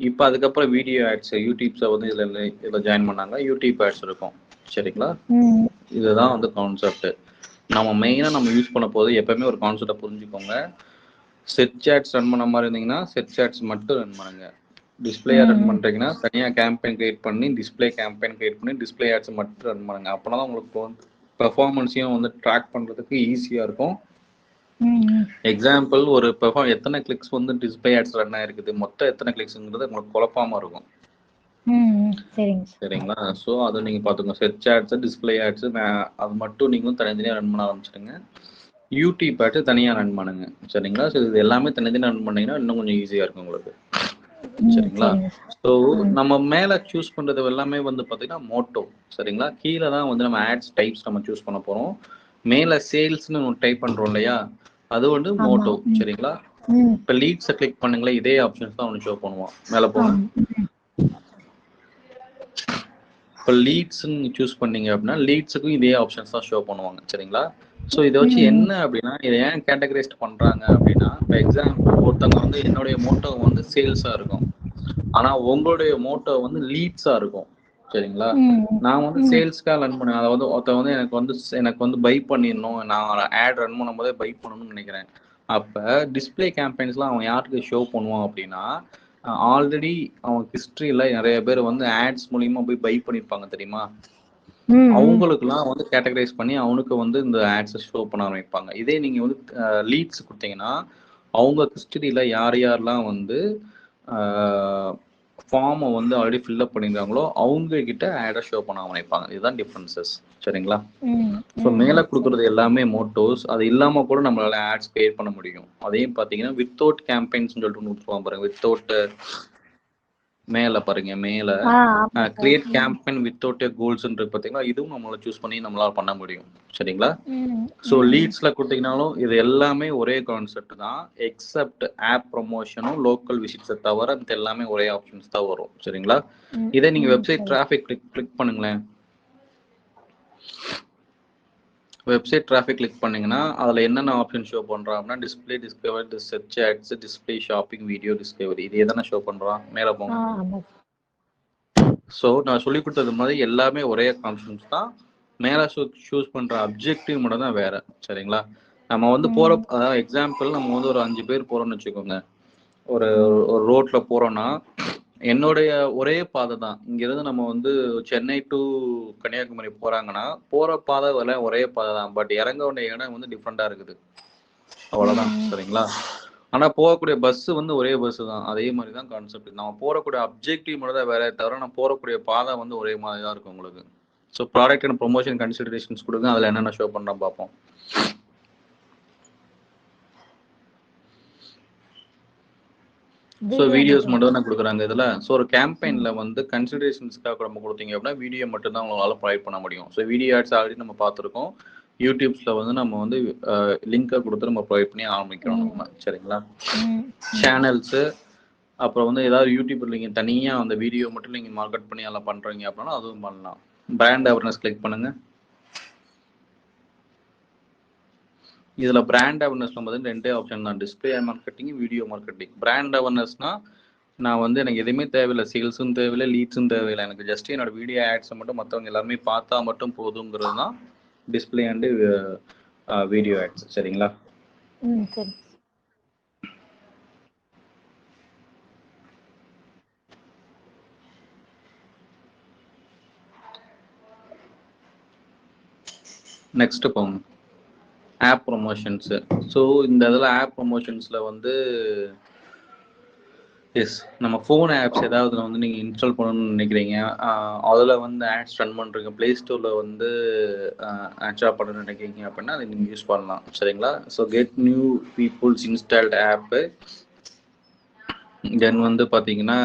இப்போ அதுக்கப்புறம் வீடியோ ஆட்ஸ், யூடியூப்ஸை வந்து இதில் ஜாயின் பண்ணாங்க. யூடியூப் ஆட்ஸ் இருக்கும். சரிங்களா? இதுதான் வந்து கான்செப்ட். நம்ம மெயினாக நம்ம யூஸ் பண்ண போது எப்பவுமே ஒரு கான்செப்டை புரிஞ்சுக்கோங்க. செர்ச் ஆட்ஸ் ரன் பண்ண மாதிரி இருந்தீங்கன்னா செர்ச் ஆட்ஸ் மட்டும் ரன் பண்ணுங்க. டிஸ்பிளே ரன் பண்ணுறீங்கன்னா தனியாக கேம்பெயின் கிரியேட் பண்ணி டிஸ்பிளே கேம்பெயின் கிரியேட் பண்ணி டிஸ்பிளே ஆட்ஸ் மட்டும் ரன் பண்ணுங்க. அப்போனா தான் உங்களுக்கு பெர்ஃபார்மன்ஸையும் வந்து ட்ராக் பண்ணுறதுக்கு ஈஸியாக இருக்கும். எக்ஸாம்பிள், ஒரு எத்தனை கிளிக்ஸ் வந்து டிஸ்பிளே ஆட்ஸ் ரன் ஆயிருக்குது, மொத்தம் எத்தனை கிளிக்ஸ்ங்கிறது உங்களுக்கு குழப்பமா இருக்கும். சரிங்களா? ஸோ அதை நீங்கள் பார்த்துக்கோங்க. செர்ச் ஆட்ஸ், டிஸ்பிளே ஆட்ஸ் அது மட்டும் நீங்கள் தனித்தனியாக ரன் பண்ண ஆரம்பிச்சிடுங்க. யூடியூப் ஆட்ஸ் தனியாக ரன் பண்ணுங்க. சரிங்களா? ஸோ இது எல்லாமே தனித்தனியாக ரன் பண்ணீங்கன்னா இன்னும் கொஞ்சம் ஈஸியாக இருக்கும் உங்களுக்கு. சரிங்களா? ஸோ நம்ம மேலே சூஸ் பண்ணுறது எல்லாமே வந்து பார்த்தீங்கன்னா மோட்டோ. சரிங்களா? கீழே தான் வந்து நம்ம ஆட்ஸ் டைப்ஸ் நம்ம சூஸ் பண்ண போகிறோம். மேல சேல்ஸ்னு டைப் பண்றோம் இல்லையா, அது வந்து மோட்டோ. சரிங்களா? இப்ப லீட்ஸை கிளிக் பண்ணுங்களேன், இதே ஆப்ஷன்ஸ் தான் ஷோ பண்ணுவான். மேல போங்க. இப்போ லீட்ஸ்ன்னு சூஸ் பண்ணீங்க அப்படின்னா லீட்ஸுக்கும் இதே ஆப்ஷன்ஸ் தான் ஷோ பண்ணுவாங்க. சரிங்களா? ஸோ இதை வச்சு என்ன அப்படின்னா, இதை ஏன் கேட்டகரைஸ்ட் பண்றாங்க அப்படின்னா, இப்போ எக்ஸாம்பிள் ஒருத்தவங்க வந்து என்னுடைய மோட்டோ வந்து சேல்ஸா இருக்கும், ஆனா உங்களுடைய மோட்டோ வந்து லீட்ஸா இருக்கும். சரிங்களா? நான் வந்து சேல்ஸ்க்காக ரன் பண்ணுவேன். அதாவது ஒருத்தன் வந்து எனக்கு வந்து பை பண்ணிடணும், நான் ஆட் ரன் பண்ணும் போதே பை பண்ணணும்னு நினைக்கிறேன். அப்ப டிஸ்பிளே கேம்பெயின்ஸ்லாம் அவன் யாருக்கு ஷோ பண்ணுவான் அப்படின்னா, ஆல்ரெடி அவன் ஹிஸ்டரியில நிறைய பேர் வந்து ஆட்ஸ் மூலியமா போய் பை பண்ணிருப்பாங்க தெரியுமா, அவங்களுக்குலாம் வந்து கேட்டகரைஸ் பண்ணி அவனுக்கு வந்து இந்த ஆட்ஸை ஷோ பண்ண ஆரம்பிப்பாங்க. இதே நீங்க வந்து லீட்ஸ் கொடுத்தீங்கன்னா அவங்க ஹிஸ்டரியில யார் யாரெல்லாம் வந்து ஃபார்மை வந்து ஆல்ரெடி ஃபில்அப் பண்ணியிருக்காங்களோ அவங்க கிட்ட ஆடை ஷோ பண்ண ஆரம்பிப்பாங்க. இதுதான் டிஃபரன்சஸ். சரிங்களா? ஸோ மேலே கொடுக்குறது எல்லாமே மோட்டோஸ். அது இல்லாமல் கூட நம்மளால ஆட்ஸ் கிரியேட் பண்ண முடியும். அதையும் பார்த்தீங்கன்னா வித்தவுட் கேம்பெயின்ஸ் சொல்லிட்டு ஒன்று கொடுத்துருவாங்க பாருங்க. வித்தவுட் மேல பாருங்க, மேல கிரியேட் கேம்பெயின் வித்தவுட் கோல்ஸ் இருக்கு பார்த்தீங்களா, இதுவும் நம்மளால சூஸ் பண்ணி நம்மளால பண்ண முடியும். சரிங்களா? ஸோ லீட்ஸ்ல கொடுத்தீங்கனாலும் இது எல்லாமே ஒரே கான்செப்ட் தான், எக்ஸப்ட் ஆப் ப்ரொமோஷனும் லோக்கல் விசிட்ஸை தவிர இது எல்லாமே ஒரே ஆப்ஷன்ஸ் தான் வரும். சரிங்களா? இதே நீங்க வெப்சைட் டிராஃபிக் கிளிக் பண்ணுங்களேன். வெப்சைட் டிராஃபிக் கிளிக் பண்ணீங்கன்னா அதில் என்னென்ன ஆப்ஷன் ஷோ பண்ணுறான் அப்படின்னா, display, discover, search ads, display, shopping, video discovery, இது எதனா ஷோ பண்ணுறான். மேலே போங்க. ஸோ நான் சொல்லி கொடுத்தது மாதிரி எல்லாமே ஒரே ஆப்ஷன்ஸ் தான். மேலே சூஸ் பண்ணுற அப்ஜெக்டிவ் மட்டும் தான் வேற. சரிங்களா? நம்ம வந்து போகிற, அதாவது எக்ஸாம்பிள் நம்ம வந்து ஒரு 5 பேர் போகிறோம்னு வச்சுக்கோங்க. ஒரு ரோட்டில் போகிறோன்னா என்னுடைய ஒரே பாதை தான். இங்கிருந்து நம்ம வந்து சென்னை டு கன்னியாகுமரி போறாங்கன்னா போற பாதை ஒரே பாதை தான். பட் இறங்க வேண்டிய இடம் வந்து டிஃப்ரெண்டா இருக்குது. அவ்வளவுதான். சரிங்களா? ஆனா போகக்கூடிய பஸ் வந்து ஒரே பஸ் தான். அதே மாதிரி தான் கான்செப்ட். நம்ம போறக்கூடிய அப்ஜெக்டிவ் மட்டும் தான் வேற, தவிர நம்ம போறக்கூடிய பாதை வந்து ஒரே மாதிரி தான் இருக்கும் உங்களுக்கு. So product and promotion considerations கொடுங்க, அதில் என்னென்ன ஷோ பண்ணுறோம் பார்ப்போம். ஸோ வீடியோஸ் மட்டும் தான் கொடுக்குறாங்க இதில். ஸோ ஒரு கேம்பெயினில் வந்து கன்சிடரேஷன்ஸ்க்காக நம்ம கொடுத்தீங்க அப்படின்னா வீடியோ மட்டும் தான் உங்களால் ப்ரொவைட் பண்ண முடியும். ஸோ வீடியோ ஆட்ஸ் ஆல்ரெடி நம்ம பார்த்துருக்கோம். யூடியூப்ஸில் வந்து நம்ம வந்து லிங்கை கொடுத்து நம்ம ப்ரொவைட் பண்ணி ஆரம்பிக்கிறோம் நம்ம. சரிங்களா? சேனல்ஸு, அப்புறம் வந்து ஏதாவது யூடியூப்பில் நீங்கள் தனியாக அந்த வீடியோ மட்டும் நீங்கள் மார்க்கெட் பண்ணி அதெல்லாம் பண்ணுறீங்க அப்படின்னா அதுவும் பண்ணலாம். பிராண்ட் அவேர்னஸ் கிளிக் பண்ணுங்கள். இதில் பிராண்ட் அவேர்னஸ் பார்த்தீங்கன்னா 2 ஆப்ஷன் தான், display marketing, video marketing. Brand அவேர்னஸ்னா நான் வந்து எனக்கு எதுவுமே தேவையில்லை, சேல்ஸும் தேவையில்லை, லீட்ஸும் தேவையில்லை, எனக்கு ஜஸ்ட் என்னோட வீடியோ ஆட்ஸை மட்டும் மற்றவங்க எல்லாருமே பார்த்தா மட்டும் போதுங்கிறது தான் டிஸ்பிளே அண்டு வீடியோ ஆட்ஸ். சரிங்களா? சரி. நெக்ஸ்ட் போங்க, ஆப் ப்ரொமோஷன்ஸ். ஸோ இந்த இதில் ஆப் ப்ரொமோஷன்ஸில் வந்து நம்ம ஃபோன் ஆப்ஸ் ஏதாவது வந்து நீங்கள் இன்ஸ்டால் பண்ணணும்னு நினைக்கிறீங்க, அதில் வந்து ஆட்ஸ் ரன் பண்ணுறீங்க, ப்ளே ஸ்டோரில் வந்து இன்ஸ்டால் பண்ணணும்னு நினைக்கிறீங்க அப்படின்னா அதை நீங்கள் யூஸ் பண்ணலாம். சரிங்களா? So get new peoples installed app. Then வந்து பார்த்தீங்கன்னா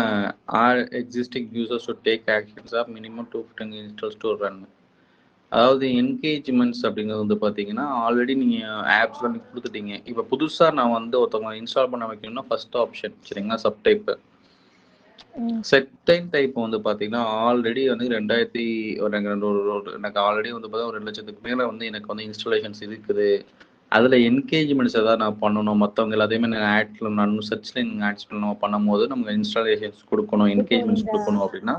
or existing users to take actions of minimum 250 installs to run. அதாவது என்கேஜ்மெண்ட்ஸ் அப்படிங்கிறது வந்து பார்த்தீங்கன்னா ஆல்ரெடி நீங்கள் ஆப்ஸில் நீங்கள் கொடுத்துட்டீங்க. இப்போ புதுசாக நான் வந்து ஒருத்தவங்க இன்ஸ்டால் பண்ண வைக்கணும்னா ஃபர்ஸ்ட் ஆப்ஷன். சரிங்களா? Sub type. செகண்ட் டைப் வந்து பார்த்தீங்கன்னா ஆல்ரெடி வந்து 2000 எனக்கு ஆல்ரெடி வந்து பார்த்தா ஒரு 2 லட்சத்துக்கு மேலே வந்து எனக்கு வந்து இன்ஸ்டாலேஷன்ஸ் இருக்குது. அதில் என்கேஜ்மெண்ட்ஸ் ஏதாவது நான் பண்ணணும், மற்றவங்க எல்லாத்தையுமே நான் ஆட்ஸில் நான் சர்ச்சில் நீங்கள் ஆட்ஸ் பண்ணணும், பண்ணும்போது நமக்கு இன்ஸ்டாலேஷன்ஸ் கொடுக்கணும், என்கேஜ்மெண்ட்ஸ் கொடுக்கணும் அப்படின்னா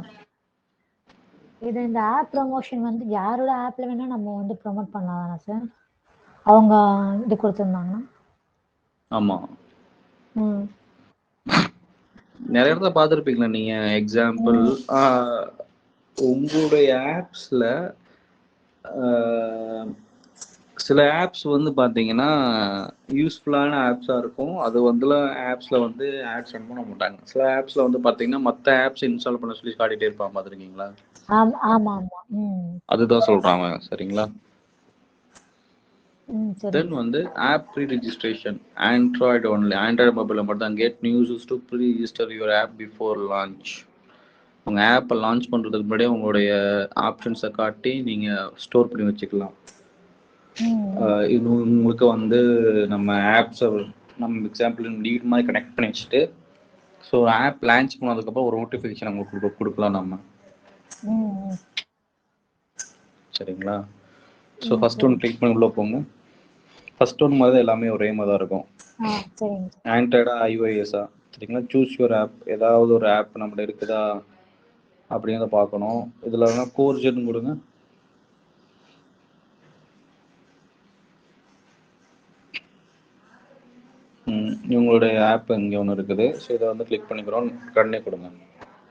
இது இந்த ஆப் ப்ரமோஷன் வந்து யாரோட ஆப்ல வேணா நம்ம வந்து ப்ரமோட் பண்ணலாம் சார், அவங்க இது கொடுத்துருந்தாங்கன்னா? ஆமா, நிறைய இடத்துல பார்த்துருப்பீங்களா நீங்க. எக்ஸாம்பிள் உங்களுடைய ஆப்ஸ்ல சில ஆப்ஸ் வந்து பார்த்தீங்கன்னா யூஸ்ஃபுல்லான ஆப்ஸாக இருக்கும். அது வந்து ஆப்ஸில் வந்து ஆட்ஸ் ரன் பண்ண மாட்டாங்க. சில ஆப்ஸில் வந்து பார்த்தீங்கன்னா மற்ற ஆப்ஸ் இன்ஸ்டால் பண்ண சொல்லி காட்டிகிட்டே இருப்பாங்க, பார்த்துருக்கீங்களா? அதுதான் சொல்கிறாங்க. சரிங்களா? தென் வந்து app pre registration, Android only, Android மொபைலில் மட்டும் தான். Get users to pre register your app before launch. உங்கள் ஆப்பை லான்ச் பண்ணுறதுக்கு முன்னாடியே உங்களுடைய ஆப்ஷன்ஸை காட்டி நீங்கள் ஸ்டோர் பண்ணி வச்சுக்கலாம். இது உங்களுக்கு வந்து நம்ம ஆப்ஸை நம்ம எக்ஸாம்பிள் லீட் மாதிரி கனெக்ட் பண்ணி வச்சுட்டு ஸோ ஆப் லான்ச் பண்ணதுக்கப்புறம் ஒரு நோட்டிஃபிகேஷன் உங்களுக்கு கொடுக்கலாம் நம்ம. சரிங்களா? ஸோ ஃபர்ஸ்ட் ஒன் கிளிக் பண்ணி உள்ள போங்க. ஃபர்ஸ்ட் ஒன் மாதிரி எல்லாமே ஒரே மாதிரி தான் இருக்கும். ஆண்ட்ராய்டா ஐஓஎஸா சரிங்களா? Choose your app. ஏதாவது ஒரு ஆப் நம்மகிட்ட இருக்குதா அப்படிங்கிறத பார்க்கணும். இதில் வேணா கோர்ஜன் கொடுங்க. இவங்களுடைய ஆப் இங்கே ஒன்று இருக்குது. ஸோ இதை வந்து கிளிக் பண்ணிக்கிறோம். கண்ணே கொடுங்க.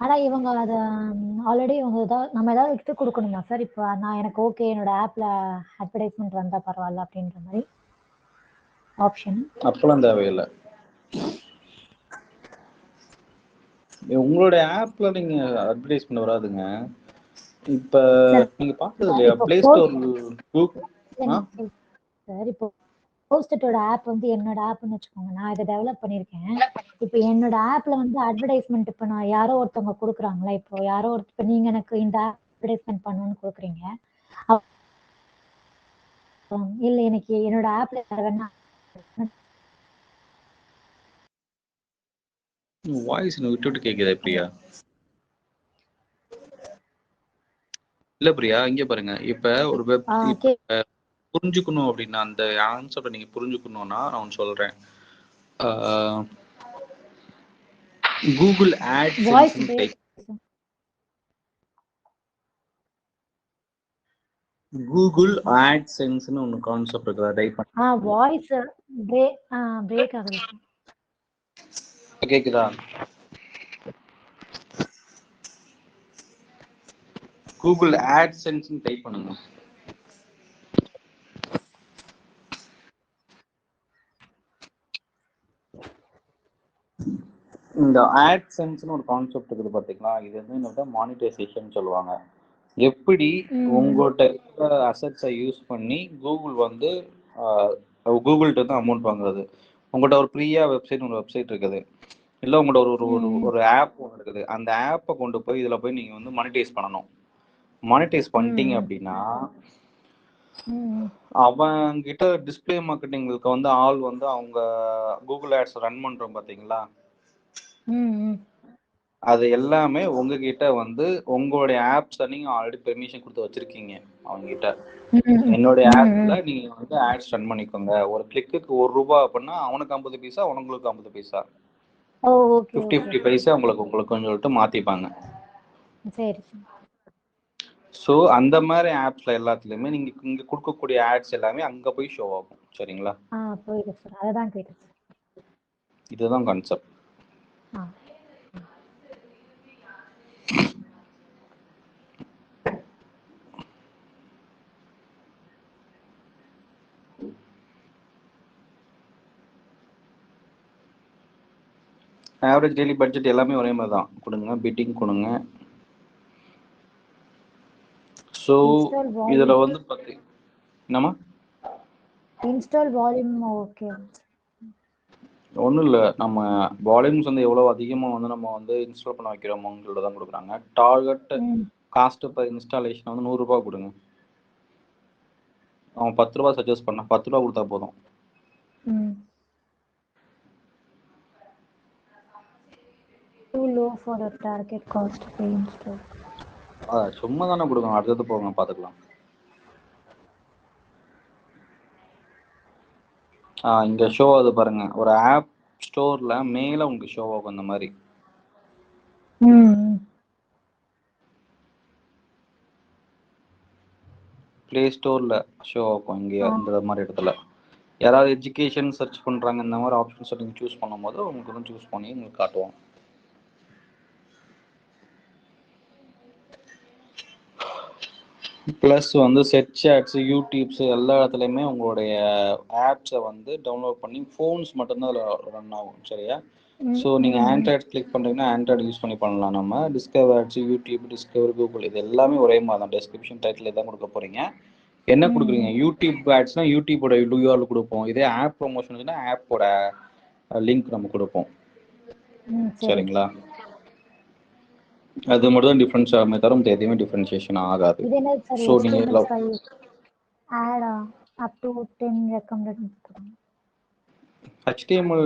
ஆனால் இவங்க அதை ஆல்ரெடி இவங்க நம்ம ஏதாவது எடுத்து கொடுக்கணுமா சார்? இப்போ நான் எனக்கு ஓகே என்னோட ஆப்பில் அட்வர்டைஸ்மெண்ட் வந்தால் பரவாயில்ல அப்படின்ற மாதிரி ஆப்ஷன் அப்பெல்லாம் தேவையில்லை. உங்களுடைய ஆப்ல நீங்க அட்வர்டைஸ்மெண்ட் வராதுங்க. இப்ப நீங்க பார்த்தது இல்லையா ப்ளே ஸ்டோர் சார்? இப்போ போஸ்டோட ஆப் வந்து என்னோட ஆப்னு வச்சுக்கோங்க. நான் இதை டெவலப் பண்ணியிருக்கேன். இப்போ என்னோட ஆப்ல வந்து அட்வர்டைஸ்மெண்ட் இப்போ நான் யாரோ ஒருத்தவங்க கொடுக்குறாங்களா, இப்போ யாரோ இப்போ நீங்க எனக்கு இந்த அட்வர்டைஸ்மெண்ட் பண்ணணும்னு கொடுக்குறீங்க, இல்ல எனக்கு என்னோட ஆப்ல வேணா வாய்ஸ் விட்டு விட்டு கேக்குதா பிரியா? இல்ல பிரியா, இங்க பாருங்க. இப்ப ஒரு வெப் புரிஞ்சுக்கணும் அப்படின்னா அந்த ஆன்சரை நீங்க புரிஞ்சுக்கணும்னா நான் சொல்றேன். Google AdSense type. கூகுள் ஆட்சென்ஸ்னு ஒன்னு கான்செப்ட் இருக்குதா? டைப் பண்ணா வாய்ஸ் பிரேக் ஆகுது. கேக்குதா? கூகுள் ஆட்சென்ஸ் டைப் பண்ணுங்க. இந்த ஆட்சென்ஸ்னு ஒரு கான்செப்ட் இருக்குது பாத்தீங்களா? இது வந்து என்னோட மானிட்டைசேஷன் சொல்லுவாங்க. எப்படி உங்கள்கிட்ட அசெட்ஸை யூஸ் பண்ணி கூகுள் வந்து கூகுள்கிட்ட தான் அமௌண்ட் வாங்குறது. உங்கள்கிட்ட ஒரு ஃப்ரீயா வெப்சைட் ஒரு வெப்சைட் இருக்குது, இல்லை உங்கள்கிட்ட ஒரு ஆப் ஒன்று இருக்குது. அந்த ஆப்பை கொண்டு போய் இதில் போய் நீங்கள் வந்து மானிட்டைஸ் பண்ணணும். மானிட்டைஸ் பண்ணிட்டீங்க அப்படின்னா அவங்கிட்ட டிஸ்பிளே மார்க்கெட்டிங்களுக்கு வந்து ஆள் வந்து அவங்க கூகுள் ஆட்ஸ் ரன் பண்ணுறோம் பார்த்தீங்களா, அது எல்லாமே உங்ககிட்ட வந்து உங்களுடைய ஆப்ஸை நீங்க ஆல்ரெடி பெர்மிஷன் கொடுத்து வச்சிருக்கீங்க அவங்க கிட்ட. என்னுடைய ஆப்ல நீங்க வந்து ஆட்ஸ் ரன் பண்ணிக்கோங்க. ஒரு கிளிக்கு ₹1 அப்படின்னா அவனுக்கு 50 பைசா, உங்களுக்கு 50 பைசா, 50 பைசா உங்களுக்கு சொல்லிட்டு மாத்திப்பாங்க. ஸோ அந்த மாதிரி ஆப்ஸ்ல எல்லாத்துலயுமே நீங்க இங்க கொடுக்கக்கூடிய ஆட்ஸ் எல்லாமே அங்க போய் ஷோ ஆகும். சரிங்களா? இதுதான் கான்செப்ட். ஆவரேஜ் டெய்லி பட்ஜெட் எல்லாமே ஒரே மாதிரி தான் கொடுங்க. பிட்டிங் கொடுங்க. ஸோ இதுல வந்து என்னமா இன்ஸ்டால் வால்யூம் ஓகே ஒன்றும் இல்லை. நம்ம வால்யூம்ஸ் வந்து எவ்வளோ அதிகமாக வந்து நம்ம வந்து இன்ஸ்டால் பண்ண வைக்கிறோமோங்கிறத தான் கொடுக்குறாங்க. டார்கெட் காஸ்ட் பர் இன்ஸ்டாலேஷன் வந்து ₹100 கொடுங்க. அவன் ₹10 சஜஸ்ட் பண்ண ₹10 கொடுத்தா போதும். சும்மா தானே கொடுக்கணும். அடுத்தது போங்க பார்த்துக்கலாம். இங்க ஷோ அது பாருங்க. ஒரு ஆப் ஸ்டோர்ல மேல உங்களுக்கு ஷோ ஆகும் அந்த மாதிரி. பிளே ஸ்டோர்ல ஷோ ஆகும் இங்க இந்த மாதிரி இடத்துல. யாராவது எஜுகேஷன் சர்ச் பண்றாங்க இந்த மாதிரி ஆப்ஷன்ஸ் நீங்க சூஸ் பண்ணும்போது உங்களுக்கு வந்து சூஸ் பண்ணி உங்களுக்கு காட்டுவோம். ப்ளஸ் வந்து செட் சாட்ஸ், யூடியூப்ஸ் எல்லா இடத்துலையுமே உங்களுடைய ஆப்ஸை வந்து டவுன்லோட் பண்ணி ஃபோன்ஸ் மட்டும்தான் அதில் ரன் ஆகும். சரியா? ஸோ நீங்கள் ஆண்ட்ராய்ட் கிளிக் பண்ணுறீங்கன்னா ஆண்ட்ராய்டு யூஸ் பண்ணி பண்ணலாம். நம்ம discover ads, YouTube, discover, Google இது எல்லாமே ஒரே மாதிரி தான். டெஸ்கிரிப்ஷன் டைட்டில் தான் கொடுக்க போகிறீங்க. என்ன கொடுக்குறீங்க? யூடியூப் ஆட்ஸ்னால் யூடியூபோட URL கொடுப்போம். இதே ஆப் ப்ரொமோஷன்ஸ்னா ஆப்போட லிங்க் நம்ம கொடுப்போம். சரிங்களா? அது மட்டும் தான் டிஃபரன்ஸ் ஆகுமே தவிர மற்ற எதுவுமே டிஃபரன்ஷியேஷன் ஆகாது. ஸோ நீங்கள் up to 10 recommended. HTML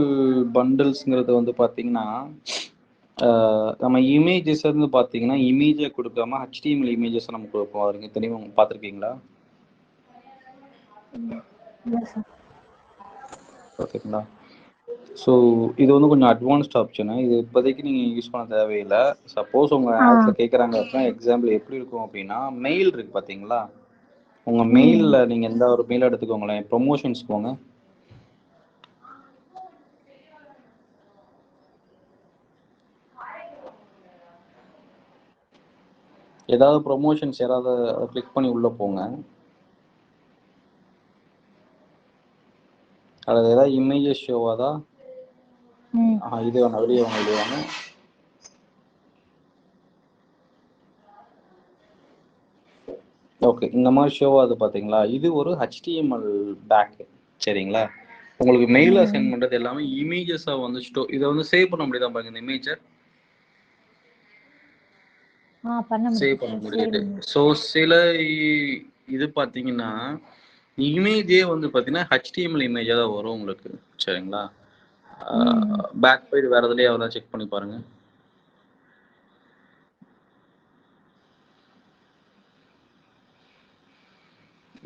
பண்டில்ஸ்ங்கிறது வந்து பார்த்தீங்கன்னா நம்ம இமேஜஸ் வந்து பார்த்தீங்கன்னா இமேஜை கொடுக்காம HTML இமேஜஸ் நம்ம கொடுப்போம். அதுக்கு தெரியுமா, பார்த்துருக்கீங்களா? ஓகேங்களா. ஸோ இது வந்து கொஞ்சம் அட்வான்ஸ்ட் ஆப்ஷனு. இது இப்போதைக்கு நீங்கள் யூஸ் பண்ண தேவையில்லை. சப்போஸ் உங்கள் ஆப்ஸில் கேட்குறாங்க அப்படின்னா எக்ஸாம்பிள் எப்படி இருக்கும் அப்படின்னா, மெயில் இருக்கு பார்த்தீங்களா, உங்கள் மெயிலில் நீங்கள் எந்த ஒரு மெயில் எடுத்துக்கோங்களேன், ப்ரொமோஷன்ஸ் போங்க. ஏதாவது ப்ரொமோஷன்ஸ் யாராவது கிளிக் பண்ணி உள்ளே போங்க. அதில் ஏதாவது இமேஜஸ் ஷோவாதா? இது வேணா, வெளியே வாங்க, வெளியே வாங்க. ஓகே, இந்த மாதிரி ஷோ ஆகுது பார்த்தீங்களா, இது ஒரு HTML பேக். சரிங்களா. உங்களுக்கு மெயிலில் சென்ட் பண்ணுறது எல்லாமே இமேஜஸாக வந்து இதை வந்து சேவ் பண்ண முடியுதா பாருங்க, இந்த இமேஜை சேவ் பண்ண முடியுது. ஸோ சில இது பார்த்தீங்கன்னா இமேஜே வந்து பார்த்தீங்கன்னா HTML இமேஜாக தான் வரும் உங்களுக்கு. சரிங்களா. பேக் சைடு வேறு எதுலேயே எவ்வளோ செக் பண்ணி பாருங்க.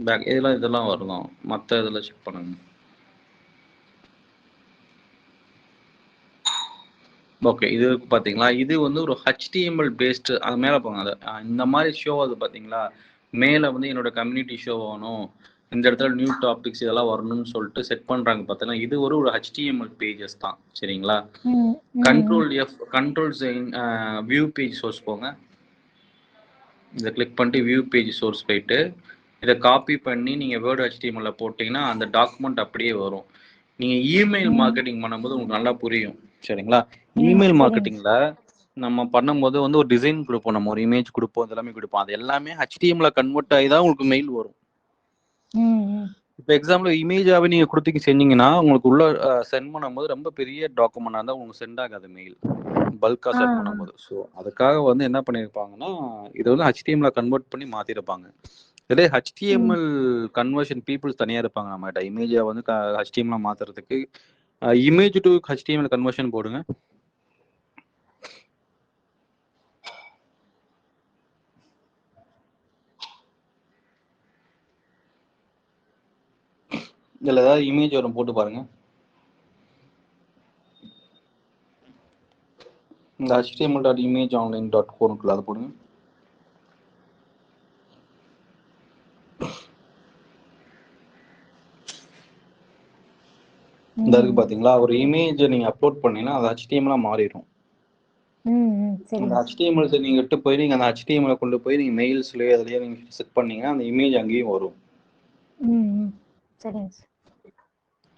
பேக் இதெல்லாம் வரணும், மற்ற இதில் செக் பண்ணுங்க. ஓகே, இது பார்த்தீங்களா, இது வந்து ஒரு HTML பேஸ்டு. அது மேலே போங்க. அதை இந்த மாதிரி ஷோ அது பார்த்தீங்களா, மேலே வந்து என்னோட கம்யூனிட்டி ஷோ ஆகணும், இந்த இடத்துல நியூ டாபிக்ஸ் இதெல்லாம் வரணும்னு சொல்லிட்டு செட் பண்ணுறாங்க பார்த்தீங்கன்னா, இது ஒரு HTML பேஜஸ் தான். சரிங்களா. கண்ட்ரோல் வியூ பேஜ் சோர்ஸ் போங்க. இதை கிளிக் பண்ணிட்டு வியூ பேஜ் சோர்ஸ் போயிட்டு இதை காப்பி பண்ணி நீங்கள் வேர்டு HTML போட்டிங்கன்னா அந்த டாக்குமெண்ட் அப்படியே வரும். நீங்கள் இமெயில் மார்க்கெட்டிங் பண்ணும்போது உங்களுக்கு நல்லா புரியும். சரிங்களா. இமெயில் மார்க்கெட்டிங்கில் நம்ம பண்ணும்போது வந்து ஒரு டிசைன் கொடுப்போம், நம்ம ஒரு இமேஜ் கொடுப்போம், இதெல்லாமே கொடுப்போம். அது எல்லாமே HTML கன்வெர்ட் ஆகி தான் உங்களுக்கு மெயில் வரும். இப்போ எக்ஸாம்பிள் இமேஜாகவே நீங்கள் கொடுத்து செஞ்சீங்கன்னா உங்களுக்கு உள்ள சென்ட் பண்ணும்போது ரொம்ப பெரிய டாக்குமெண்டாக இருந்தால் உங்களுக்கு சென்ட் ஆகாது மெயில், பல்காக சென்ட் பண்ணும்போது. ஸோ அதுக்காக வந்து என்ன பண்ணியிருப்பாங்கன்னா, இதை வந்து HTML கன்வெர்ட் பண்ணி மாற்றிருப்பாங்க. இதே HTML கன்வர்ஷன் பீப்புள்ஸ் தனியாக இருப்பாங்க நம்மகிட்ட. இமேஜை வந்து HTML மாற்றுறதுக்கு இமேஜ் டு HTML கன்வர்ஷன் போடுங்க. இதில் ஏதாவது இமேஜ் வரும், போட்டு பாருங்க. இந்த html.imageonline.co அதை போடுங்க. இந்த இருக்கு பாத்தீங்களா, ஒரு இமேஜை நீங்க அப்லோட் பண்ணீங்கன்னா அது HTML மாறிடும். அந்த HTML நீங்க விட்டு போய் நீங்க அந்த HTML கொண்டு போய் நீங்க மெயில்ஸ்லயே அதுலயே நீங்க செட் பண்ணீங்கன்னா அந்த இமேஜ் அங்கேயும் வரும்.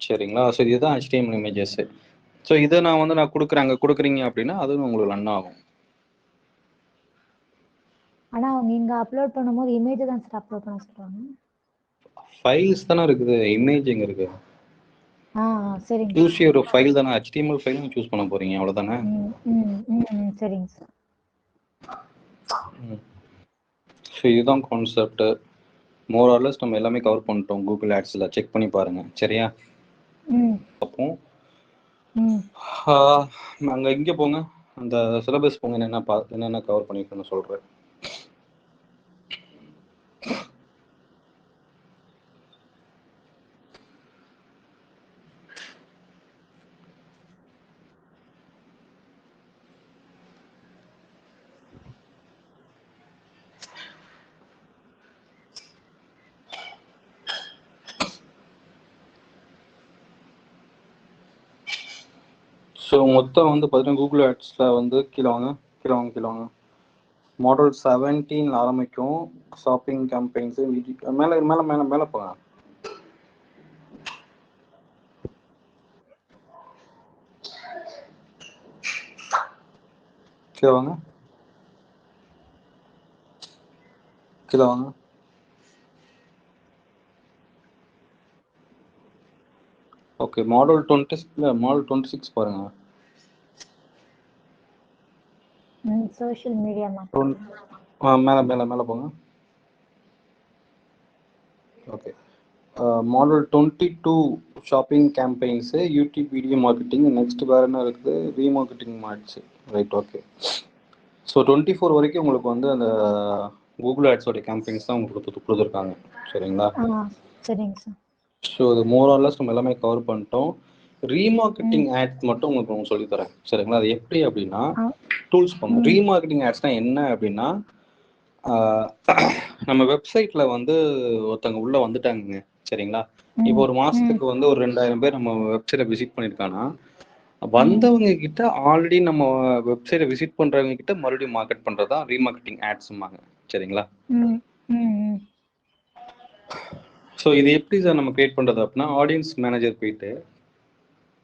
சரிங்களா. ஸோ இதுதான் HTML இமேஜஸ். ஸோ இதை நான் கொடுக்குறீங்க அப்படின்னா அதுவும் உங்களுக்கு ரன் ஆகும். ஆனா அவங்க இங்க அப்லோட் பண்ணும்போது இமேஜ் தான் சார் அப்லோட் பண்ண சொல்றாங்க. ஃபைல்ஸ் தானே இருக்குது, இமேஜ் எங்க இருக்கு? சரிங்க. சூஸ் யுவர் ஃபைல் தானே, HTML ஃபைல் நீங்க சூஸ் பண்ண போறீங்க, அவ்வளவுதானே. சரிங்க சார். ஸோ இதுதான் கான்செப்ட். மோர் ஆர் லெஸ் நம்ம எல்லாமே கவர் பண்ணிட்டோம். கூகுள் ஆட்ஸ்ல செக் பண்ணி பாருங்க. சரியா. அப்போ அங்க இங்க போங்க, அந்த சிலபஸ் போங்க, என்னென்ன கவர் பண்ணிருக்கேன்னு சொல்றேன். ஸோ மொத்தம் வந்து பார்த்தீங்கன்னா கூகுள் ஆட்ஸில் வந்து கீழே வாங்க மாடல் 17 ஆரம்பிக்கும். ஷாப்பிங் கேம்பெயின்ஸ் மேலே மேலே மேலே மேலே போங்க. கீழே வாங்க. ஓகே, மாடல் 26 பாருங்க. சோஷியல் மீடியா மேலே மேலே மேலே போங்க. Okay, model 22 shopping campaigns, YouTube video marketing, next வேறு என்ன இருக்குது, ரீமார்க்கெட்டிங் மார்ட்ஸு. Right, okay. ஸோ 24 வரைக்கும் உங்களுக்கு வந்து அந்த கூகுள் ஆட்ஸோடைய கேம்பெயின்ஸ் தான் உங்களுக்கு கொடுத்துருக்காங்க. சரிங்களா? சரிங்க சார். ஸோ இது மோரார்லெஸ் நம்ம எல்லாமே கவர் பண்ணிட்டோம். ரீமார்க்கெட்டிங் ஆட்ஸ் மட்டும் உங்களுக்கு சொல்லித்தரேன். சரிங்களா? அது எப்படி அப்படின்னா டூல்ஸ் பண்ணும். ரீமார்க்கெட்டிங் ஆட்ஸ்னால் என்ன அப்படின்னா, நம்ம வெப்சைட்ல வந்து ஒருத்தவங்க உள்ள வந்துட்டாங்க. சரிங்களா? இப்போ ஒரு மாசத்துக்கு வந்து ஒரு 2000 பேர் நம்ம வெப்சைட்டை விசிட் பண்ணியிருக்காங்கன்னா, வந்தவங்க கிட்ட ஆல்ரெடி நம்ம வெப்சைட்டை விசிட் பண்றவங்க கிட்ட மறுபடியும் மார்க்கெட் பண்றதா ரீமார்க்கெட்டிங் ஆட்ஸ்மாங்க. சரிங்களா? ஸோ இது எப்படி சார் நம்ம கிரியேட் பண்றது அப்படின்னா, ஆடியன்ஸ் மேனேஜர் போயிட்டு,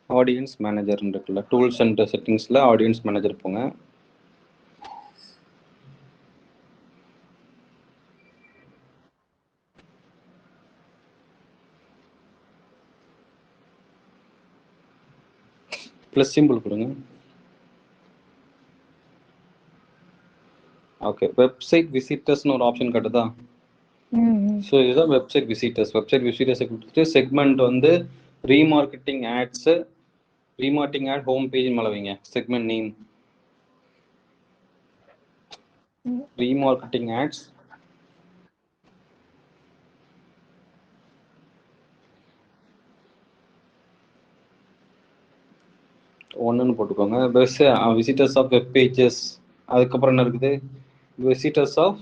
ஆடியன்ஸ் மேனேஜர் இருக்குல்ல, டூல்ஸ் அண்ட் செட்டிங்ஸ்ல ஆடியன்ஸ் மேனேஜர் போங்க. ப்ளஸ் சிம்பிள் கொடுங்க. ஓகே, வெப்சைட் விசிட்டர்ஸ்னு ஒரு ஆப்ஷன் காட்டுதா? ஸோ இதுதான் வெப்சைட் விசிட்டர்ஸ். வெப்சைட் விசிட்டர்ஸை கொடுத்துட்டு செக்மெண்ட் வந்து remarketing ads, remarketing ad home page மேலே வைங்க. செக்மெண்ட் நேம் ரீமார்க்கெட்டிங் ஆட்ஸ், ஒன்றுன்னு போட்டுக்கோங்க. Visitors of web pages. அதுக்கப்புறம் என்ன இருக்குது? விசிட்டர்ஸ் ஆஃப்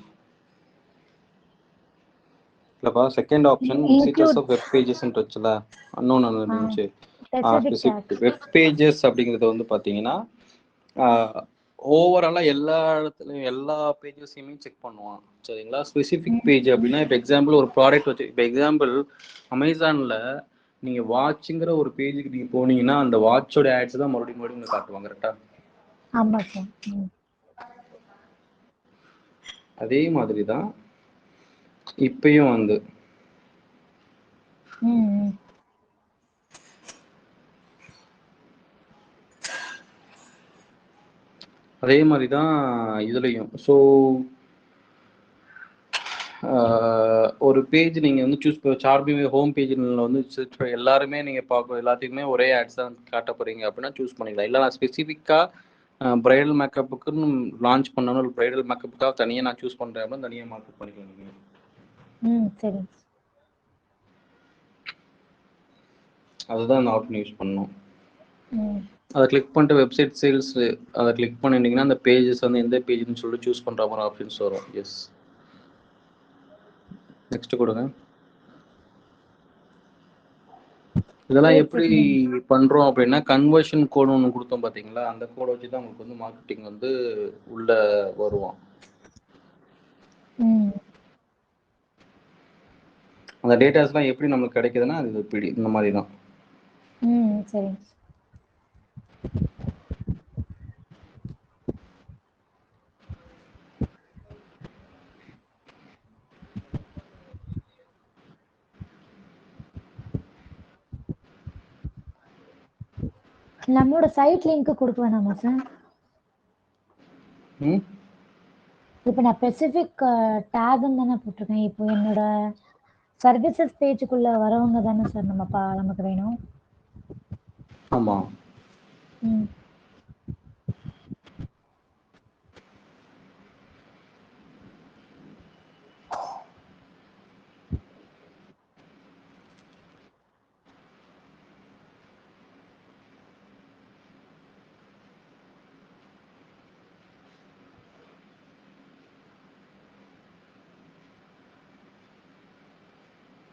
இல்லைப்பா, second option visitors of web பேஜஸ்ன்னு வச்சுல இன்னொன்று இருந்துச்சு. வெப் பேஜஸ் அப்படிங்கிறது வந்து பார்த்தீங்கன்னா ஓவராலாக எல்லா இடத்துலையும் எல்லா பேஜஸையுமே செக் பண்ணுவான். சரிங்களா? ஸ்பெசிஃபிக் பேஜ் அப்படின்னா, இப்போ எக்ஸாம்பிள் ஒரு ப்ராடக்ட் வச்சு, இப்போ எக்ஸாம்பிள் அமேசானில் நீங்கள் வாட்சுங்கிற ஒரு பேஜுக்கு நீங்கள் போனீங்கன்னா அந்த வாட்சோட ஆட்ஸ் தான் மறுபடியும் காட்டுவாங்க. கரெக்டா? ஆமாம் சார். அதே மாதிரி தான் இப்பயும் வந்து அதே மாதிரி தான் இதுலையும். ஸோ ஒரு பேஜ் நீங்கள் வந்து சூஸ் சார்பிங் ஹோம் பேஜில் வந்து எல்லாருமே நீங்கள் பார்க்க எல்லாத்துக்குமே ஒரே ஆட்ஸ் தான் காட்ட போகிறீங்க அப்படின்னா சூஸ் பண்ணிக்கலாம். இல்லை நான் ஸ்பெசிஃபிக்காக ப்ரைடல் மேக்கப்புக்குன்னு லான்ச் பண்ணணும், ஒரு ப்ரைடல் மேக்கப்புக்காக தனியாக நான் சூஸ் பண்ணுறேன் அப்படின்னா தனியாக மார்க்கெட் பண்ணிக்கலாம் நீங்கள். சரி, அதுதான் அந்த ஆப்ஷன் யூஸ் பண்ணணும். அதை கிளிக் பண்ணிட்டு வெப்சைட் சேல்ஸ் அதை கிளிக் பண்ணிட்டீங்கன்னா அந்த பேஜஸ் வந்து எந்த பேஜ்னு சொல்லிட்டு சூஸ் பண்ணுற மாதிரி ஆப்ஷன்ஸ் வரும். எஸ், நெக்ஸ்ட் கொடுங்க. இதெல்லாம் எப்படி பண்றோம் அப்படின்னா, கன்வர்ஷன் கோடு ஒன்று கொடுத்தோம் பார்த்தீங்களா, அந்த கோடை வச்சு தான் உங்களுக்கு வந்து மார்க்கெட்டிங் வந்து உள்ள வருவோம். அந்த டேட்டாஸ்லாம் எப்படி நமக்கு கிடைக்குதுன்னா அது இப்படி இந்த மாதிரி தான். சரி. நம்மளோட சைட் லிங்க் கொடுக்க வேணாமா சார்? இப்போ நான் ஸ்பெசிஃபிக் டேக்னு தானே போட்டிருக்கேன். இப்போ என்னோட சர்வீசஸ் பேஜுக்குள்ள வரவங்க தானே சார் நமக்கு வேணும்? ஆமா.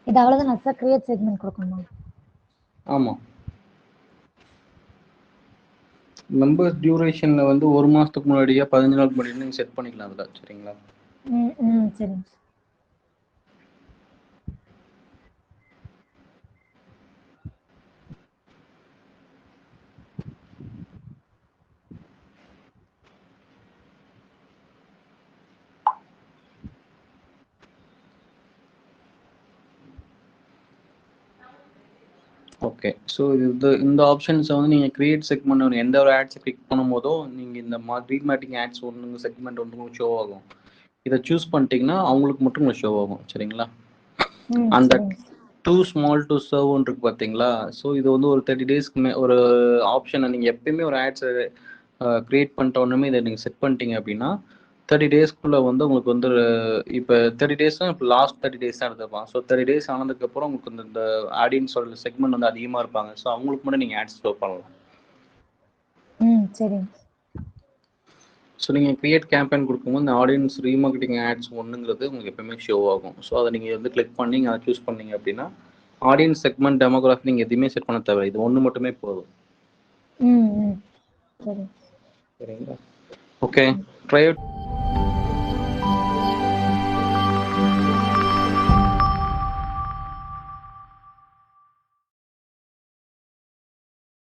இது அவ்வளவுதான் சார். கிரியேட் செக்மெண்ட் கொடுக்கணுமா? ஆமா. மெம்பர்ஸ் டியூரேஷன்ல வந்து 1 மாசத்துக்கு முன்னாடியே 15 நாளுக்கு முன்னாடி நீங்க செட் பண்ணிக்கலாம் அதுல. சரிங்களா? சரிங்க. ஓகே. ஸோ இந்த ஆப்ஷன்ஸை வந்து நீங்கள் கிரியேட் செக்மெண்ட் எந்த ஒரு ஆட்ஸை கிளிக் பண்ணும் போதோ நீங்கள் இந்த ரீமார்க்கெட்டிங் ஆட்ஸ் ஒன்று செக்மெண்ட் ஒன்று ஷோ ஆகும். இதை சூஸ் பண்ணிட்டீங்கன்னா அவங்களுக்கு மட்டும் ஷோ ஆகும். சரிங்களா? டூ ஸ்மால் டு சர்வ்னு இருக்கு பார்த்தீங்களா? ஸோ இது வந்து ஒரு 30 டேஸ்க்கு ஒரு ஆப்ஷனை நீங்கள் எப்பயுமே ஒரு ஆட்ஸை க்ரியேட் பண்ணிட்ட உடனே இதை நீங்கள் செட் பண்ணிட்டீங்க அப்படின்னா 30 டேஸ்க்குள்ளே வந்து உங்களுக்கு வந்து இப்போ 30 டேஸ் தான், இப்போ லாஸ்ட் 30 டேஸ் தான் எடுத்துப்பாங்க. ஸோ 30 டேஸ் ஆனதுக்கப்புறம் உங்களுக்கு இந்த ஆடியன்ஸோட செக்மெண்ட் வந்து அதிகமாக இருப்பாங்க. ஸோ அவங்களுக்கு மட்டும் நீங்கள் ஆட்ஸ் ஷோ பண்ணலாம். சரி. ஸோ நீங்கள் கிரியேட் கேம்பெயின் கொடுக்கும்போது இந்த ஆடியன்ஸ் ரீமார்க்கெட்டிங் ஆட்ஸ் ஒன்றுங்கிறது உங்களுக்கு எப்பவுமே ஷோ ஆகும். ஸோ அதை நீங்கள் வந்து கிளிக் பண்ணி அதை சூஸ் பண்ணீங்க அப்படின்னா ஆடியன்ஸ் செக்மெண்ட் டெமோகிராஃபி நீங்கள் எதுவுமே செட் பண்ண தேவை, இது ஒன்று மட்டுமே போதும். சரி. சரிங்களா? Okay, try